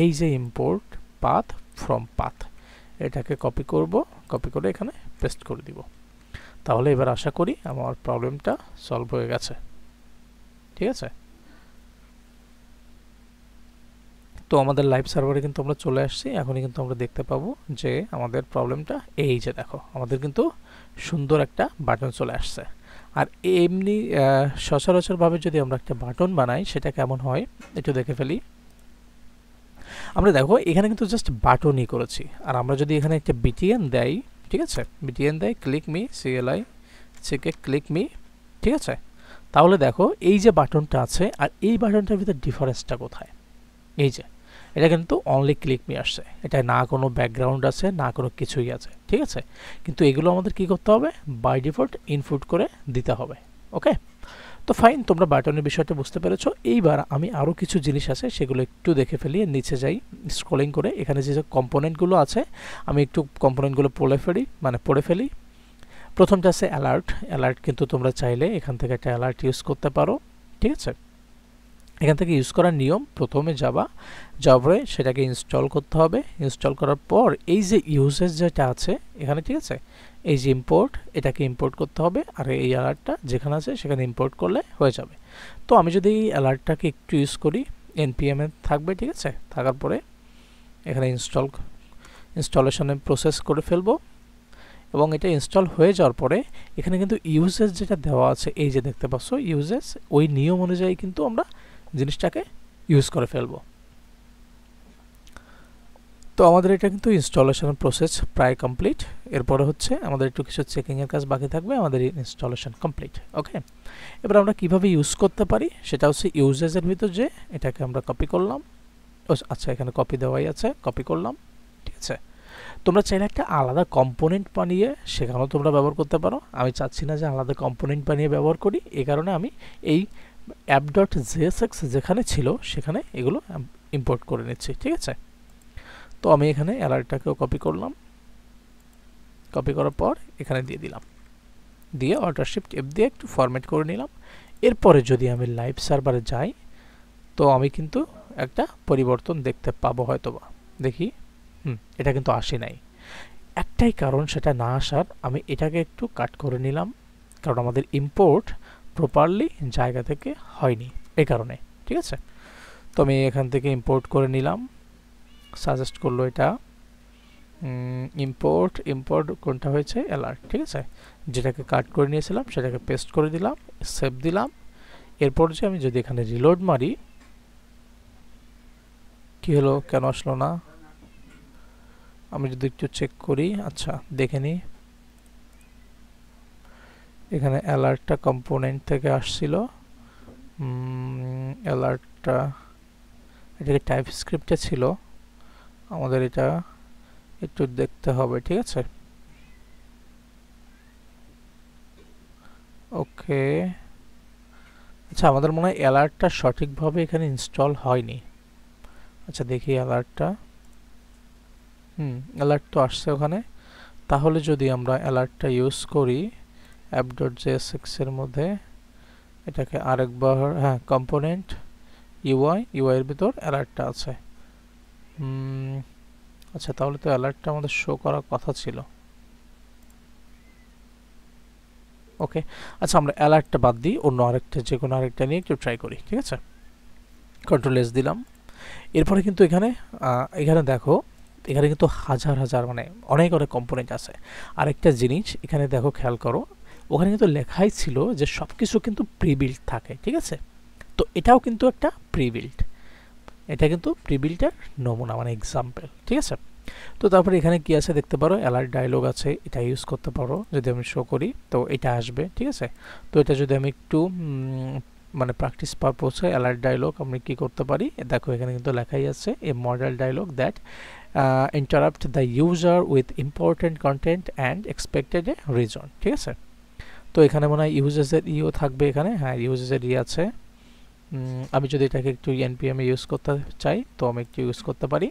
Speaker 1: এই যে ইম্পোর্ট পাথ ফ্রম পাথ, এটাকে কপি করব, কপি করে এখানে পেস্ট করে দিব। তাহলে এবার আশা করি আমার প্রবলেমটা সলভ হয়ে গেছে। ঠিক আছে, তো আমাদের লাইভ সার্ভারে কিন্তু আমরা চলে আসছি। এখনই কিন্তু আমরা দেখতে পাবো যে আমাদের প্রবলেমটা এই যে দেখো, আমাদের কিন্তু সুন্দর একটা বাটন চলে আসছে। আর এমনি সচরাচরভাবে যদি আমরা একটা বাটন বানাই সেটা কেমন হয় একটু দেখে ফেলি। আমরা দেখো এখানে কিন্তু জাস্ট বাটনই করেছি, আর আমরা যদি এখানে একটা বিটিএন দেই, ঠিক আছে, বিটিএন দেয় ক্লিক মি, সিএলআই সিকে ক্লিক মি। ঠিক আছে, তাহলে দেখো এই যে বাটনটা আছে আর এই বাটনটার ভিতরে ডিফারেন্সটা কোথায়, এই যে এটা কিন্তু অনলি ক্লিক মি আসছে, এটা না কোনো ব্যাকগ্রাউন্ড আছে না কোনো কিছুই আছে। ঠিক আছে, কিন্তু এগুলো আমাদের কি করতে হবে, বাই ডিফল্ট ইনপুট করে দিতে হবে। ওকে, তো ফাইন, তোমরা বাটনের বিষয়টা বুঝতে পেরেছো। এইবার আমি আরও কিছু জিনিস আছে সেগুলো একটু দেখে ফেলি, নিচে যাই স্ক্রলিং করে, এখানে যে কম্পোনেন্টগুলো আছে আমি একটু কম্পোনেন্টগুলো পড়ে ফেলি। প্রথমটা আছে অ্যালার্ট। অ্যালার্ট কিন্তু তোমরা চাইলে এখান থেকে একটা অ্যালার্ট ইউজ করতে পারো। ঠিক আছে, এখান থেকে ইউজ করার নিয়ম, প্রথমে যাওয়ার পরে সেটাকে ইনস্টল করতে হবে। ইনস্টল করার পর এই যে ইউজেস যেটা আছে এখানে, ঠিক আছে, এই যে ইম্পোর্ট, এটাকে ইম্পোর্ট করতে হবে, আর এই অ্যালার্টটা যেখানে আছে সেখানে ইম্পোর্ট করলে হয়ে যাবে। তো আমি যদি এই অ্যালার্টটাকে একটু ইউজ করি, এনপিএম এ থাকবে। ঠিক আছে, থাকার পরে এখানে ইনস্টলেশনের প্রসেস করে ফেলবো, এবং এটা ইনস্টল হয়ে যাওয়ার পরে এখানে কিন্তু ইউজেস যেটা দেওয়া আছে, এই যে দেখতে পাচ্ছ ইউজেস, ওই নিয়ম অনুযায়ী কিন্তু আমরা জিনিসটাকে ইউজ করে ফেলবো। তো আমাদের এটা কিন্তু ইনস্টলেশন প্রসেস প্রায় কমপ্লিট। এরপরে হচ্ছে আমাদের একটু কিছু চেকিংয়ের কাজ বাকি থাকবে, আমাদের ইনস্টলেশন কমপ্লিট। ওকে, এবার আমরা কিভাবে ইউজ করতে পারি সেটা হচ্ছে ইউজেসের ভিতর যে এটাকে আমরা কপি করলাম, আচ্ছা এখানে কপি দেওয়াই আছে, কপি করলাম। ঠিক আছে, তোমরা চাইলে একটা আলাদা কম্পোনেন্ট বানিয়ে সেখানেও তোমরা ব্যবহার করতে পারো। আমি চাচ্ছি না যে আলাদা কম্পোনেন্ট বানিয়ে ব্যবহার করি, এই কারণে আমি এই অ্যাপ ডট জেএসএক্স যেখানে ছিল সেখানে এগুলো ইম্পোর্ট করে নিচ্ছি। ঠিক আছে, তো আমি এখানে অ্যালার্টটাকেও কপি করলাম, কপি করার পর এখানে দিয়ে দিলাম, দিয়ে অল্টার শিফট এফ দিয়ে একটু ফরম্যাট করে নিলাম। এরপরে যদি আমি লাইভ সার্ভারে যাই তো আমি কিন্তু একটা পরিবর্তন দেখতে পাবো হয়তোবা, দেখি এটা কিন্তু আসে নাই। একটাই কারণ সেটা না আসার, আমি এটাকে একটু কাট করে নিলাম, কারণ আমাদের ইম্পোর্ট প্রপারলি জায়গা থেকে হয়নি এই কারণে। ঠিক আছে, তো আমি এখান থেকে ইম্পোর্ট করে নিলাম, সাজেস্ট করলো এটা ইম্পোর্ট কোনটা হয়েছে, অ্যালার্ট। ঠিক আছে, যেটাকে কাট করে নিয়েছিলাম সেটাকে পেস্ট করে দিলাম, সেভ দিলাম। এরপর যে আমি যদি এখানে রিলোড মারি, কি হলো, কেন আসলো না, আমি যদি একটু চেক করি, আচ্ছা দেখে নিই। এখানে অ্যালার্টটা কম্পোনেন্ট থেকে আসছিল, অ্যালার্টটা এটাকে টাইপ স্ক্রিপ্টে ছিল, আমাদের এটা একটু দেখতে হবে, ঠিক আছে। ওকে, আচ্ছা আমাদের মনে হয় অ্যালার্টটা সঠিকভাবে এখানে ইনস্টল হয়নি। আচ্ছা দেখি অ্যালার্টটা, অ্যালার্ট তো আসছে ওখানে। তাহলে যদি আমরা অ্যালার্টটা ইউজ করি app.jsx এর মধ্যে, এটাকে আরেকবার, হ্যাঁ কম্পোনেন্ট ইউআই এর ভিতর অ্যালার্টটা আছে। আচ্ছা তাহলে তো অ্যালার্টটা আমাদের শো করার কথা ছিল। ওকে, আচ্ছা আমরা অ্যালার্টটা বাদ দিই, অন্য আরেকটা, যে কোনো আরেকটা নিয়ে একটু ট্রাই করি, ঠিক আছে। কন্ট্রোল এস দিলাম। এরপরে কিন্তু এখানে দেখো, এখানে কিন্তু হাজার হাজার মানে অনেক অনেক কম্পোনেন্ট আছে। আরেকটা জিনিস এখানে দেখো, খেয়াল করো, ওখানে কিন্তু লেখাই ছিল যে সব কিছু কিন্তু প্রিবিল্ড থাকে, ঠিক আছে। তো এটাও কিন্তু একটা প্রিবিল্ড, এটা কিন্তু প্রিবিল্ডের নমুনা মানে এক্সাম্পল, ঠিক আছে। তো তারপরে এখানে কি আছে দেখতে পারো, অ্যালার্ট ডায়লগ আছে, এটা ইউজ করতে পারো। যদি আমি শো করি তো এটা আসবে, ঠিক আছে। তো এটা যদি আমি একটু মানে প্র্যাকটিস পারপোজে অ্যালার্ট ডায়লগ আমি কি করতে পারি, দেখো এখানে কিন্তু লেখাই আছে a modal dialog that interrupt the user with important content and expected a reason, ঠিক আছে। তো এখানে মনে হয় ইউজেসের ইও থাকবে এখানে, হ্যাঁ ইউজেসের ই আছে। আমি যদি এটাকে একটু npm এ ইউজ করতে চাই তো আমি একটু ইউজ করতে পারি,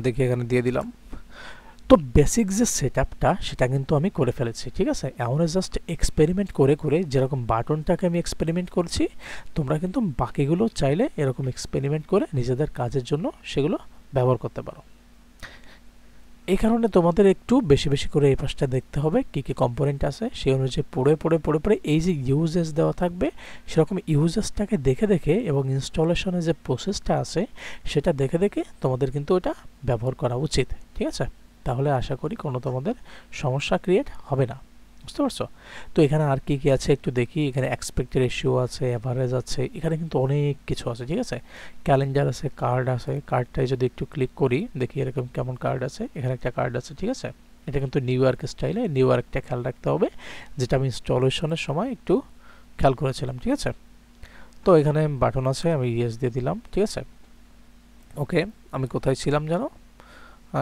Speaker 1: দেখি এখানে দিয়ে দিলাম। তো বেসিক যে সেটআপটা সেটা কিন্তু আমি করে ফেলেছি, ঠিক আছে। এমন জাস্ট এক্সপেরিমেন্ট করে করে, যেরকম বাটনটাকে আমি এক্সপেরিমেন্ট করছি, তোমরা কিন্তু বাকিগুলো চাইলে এরকম এক্সপেরিমেন্ট করে নিজেদের কাজের জন্য সেগুলো ব্যবহার করতে পারো। এই কারণে তোমাদের একটু বেশি বেশি করে এই পাশটা দেখতে হবে, কি কি কম্পোনেন্ট আছে সেই অনুযায়ী পড়ে এই যে ইউজেস দেওয়া থাকবে, সেরকম ইউজেসটাকে দেখে দেখে এবং ইনস্টলেশনের যে প্রসেসটা আছে সেটা দেখে দেখে তোমাদের কিন্তু ওটা ব্যবহার করা উচিত, ঠিক আছে। তাহলে আশা করি কোনো তোমাদের সমস্যা ক্রিয়েট হবে না, বুঝতে পারছো। তো এখানে আর কি কি আছে একটু দেখি, এখানে এক্সপেক্টেড রেশিও আছে, অ্যাভারেজ আছে, এখানে কিন্তু অনেক কিছু আছে, ঠিক আছে। ক্যালেন্ডার আছে, কার্ড আছে, কার্ডটায় যদি একটু ক্লিক করি দেখি এরকম কেমন কার্ড আছে, এখানে একটা কার্ড আছে, ঠিক আছে। এটা কিন্তু নিউ ইয়র্ক স্টাইলে, নিউ ইয়র্কটা খেয়াল রাখতে হবে, যেটা আমি ইনস্টলেশনের সময় একটু খেয়াল করেছিলাম, ঠিক আছে। তো এখানে বাটন আছে, আমি ইয়েস দিয়ে দিলাম, ঠিক আছে। ওকে, আমি কোথায় ছিলাম জানো,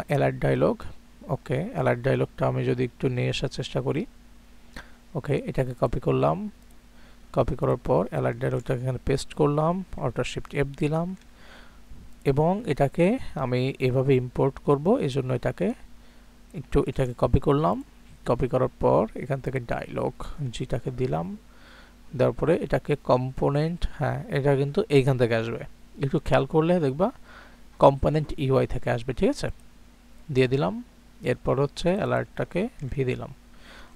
Speaker 1: অ্যালার্ট ডায়লগ। ওকে, অ্যালার্ট ডায়লগটা আমি যদি একটু নিয়ে আসার চেষ্টা করি। ওকে, এটাকে কপি করলাম, কপি করার পর অ্যালার্ট ডায়লগটাকে এখানে পেস্ট করলাম, অল্টার শিফট এফ দিলাম, এবং এটাকে আমি এভাবে ইম্পোর্ট করব, এজন্য এটাকে কপি করলাম। কপি করার পর এখান থেকে ডায়লগ যেটাকে দিলাম, দেওয়ার পরে এটাকে কম্পোনেন্ট, হ্যাঁ এটা কিন্তু এইখান থেকে আসবে, একটু খেয়াল করলে দেখবা কম্পোনেন্ট ইউআই থেকে আসবে, ঠিক আছে। দিয়ে দিলাম, এরপর হচ্ছে অ্যালার্টটাকে ভি দিলাম।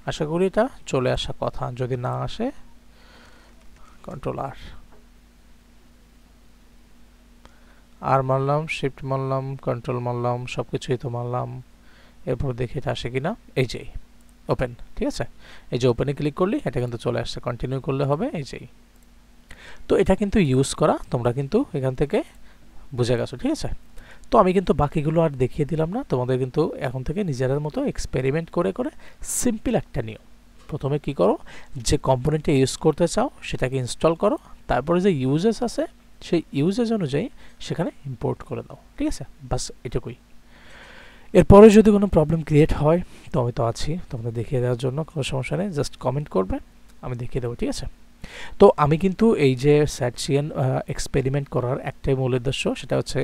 Speaker 1: আশা করি এটা চলে আসা কথা, যদি না আসে কন্ট্রোল আর মারলাম, শিফট মারলাম, কন্ট্রোল মারলাম, সব কিছুই তো মারলাম। এরপর দেখি এটা আসে কিনা, এই যে ওপেন, ঠিক আছে। এই যে ওপেনে ক্লিক করলে এটা কিন্তু চলে আসছে, কন্টিনিউ করলে হবে, এই যে। তো এটা কিন্তু ইউজ করা তোমরা কিন্তু এখান থেকে বুঝে গেছো, ঠিক আছে। তো আমি কিন্তু বাকিগুলো আর দেখিয়ে দিলাম না, তোমাদের কিন্তু এখন থেকে নিজেদের মতো এক্সপেরিমেন্ট করে করে সিম্পল একটা নিয়ম, প্রথমে কি করো, যে কম্পোনেন্টটা ইউজ করতে চাও সেটাকে ইনস্টল করো, তারপরে যে ইউজেস আছে সেই ইউজেস অনুযায়ী সেখানে ইম্পোর্ট করে দাও, ঠিক আছে। বাস এটুকুই। এরপরে যদি কোনো প্রবলেম ক্রিয়েট হয় তো আমি তো আছি তোমাদের দেখিয়ে দেওয়ার জন্য, কোনো সমস্যা নেই, জাস্ট কমেন্ট করবে, আমি দেখিয়ে দেবো, ঠিক আছে। তো আমি কিন্তু এই যে স্যাটসিয়ান এক্সপেরিমেন্ট করার একটাই মূল উদ্দেশ্য, সেটা হচ্ছে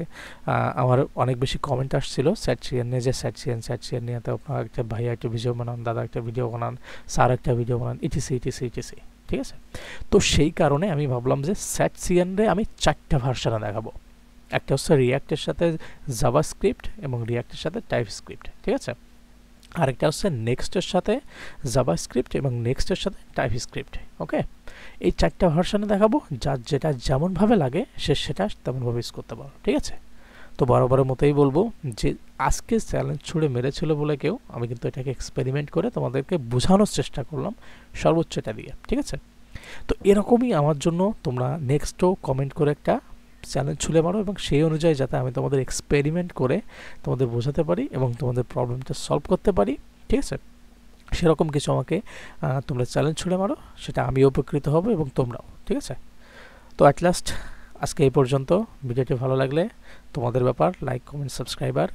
Speaker 1: আমার অনেক বেশি কমেন্ট আসছিল স্যাটসিয়ান নিয়ে, যে স্যাটসিয়ান নিয়ে তো আপনার একটা ভাইয়া একটা ভিডিও বানান, দাদা একটা ভিডিও বানান, স্যার একটা ভিডিও বানান, ইটিসি ইটিসি ইটিসি, ঠিক আছে। তো সেই কারণে আমি ভাবলাম যে স্যাটসিয়ানরে আমি 4টা ভার্সনে দেখাবো। একটা হচ্ছে রিয়াক্টের সাথে জাভাস্ক্রিপ্ট এবং রিয়াক্টের সাথে টাইপস্ক্রিপ্ট, ঠিক আছে। আরেকটা হচ্ছে নেক্সটের সাথে জাভাস্ক্রিপ্ট এবং নেক্সটের সাথে টাইপস্ক্রিপ্ট, ওকে। এই 4টা ভার্সনে দেখাবো, যার যেটা যেমনভাবে লাগে সে সেটা তেমনভাবে ইউজ করতে পারো, ঠিক আছে। তো বরাবরের মতোই বলবো যে আজকে চ্যালেঞ্জ ছুড়ে মেরেছিল বলে কেউ, আমি কিন্তু এটাকে এক্সপেরিমেন্ট করে তোমাদেরকে বোঝানোর চেষ্টা করলাম সর্বোচ্চটা দিয়ে, ঠিক আছে। তো এরকমই আমার জন্য তোমরা নেক্সটও কমেন্ট করে একটা চ্যালেঞ্জ ছুড়ে মারো, এবং সেই অনুযায়ী যাতে আমি তোমাদের এক্সপেরিমেন্ট করে তোমাদের বোঝাতে পারি এবং তোমাদের প্রবলেমটা সলভ করতে পারি, ঠিক আছে, সেরকম কিছু আমাকে তোমরা চ্যালেঞ্জ ছুড়ে মারো, সেটা আমি উপকৃত হব এবং তোমরাও। ঠিক আছে? তো অ্যাট লাস্ট আজকে এই পর্যন্ত। ভিডিওটি ভালো লাগলে তোমাদের ব্যাপার, লাইক কমেন্ট সাবস্ক্রাইবার,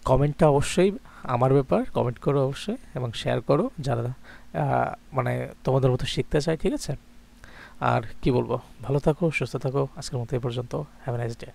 Speaker 1: কমেন্টটা অবশ্যই আমার ব্যাপার, কমেন্ট করো অবশ্যই এবং শেয়ার করো যারা মানে তোমাদের মতো শিখতে চায়। ঠিক আছে? আর কি বলবো, ভালো থাকো, সুস্থ থাকো। আজকের মতো এই পর্যন্ত। Have a nice day.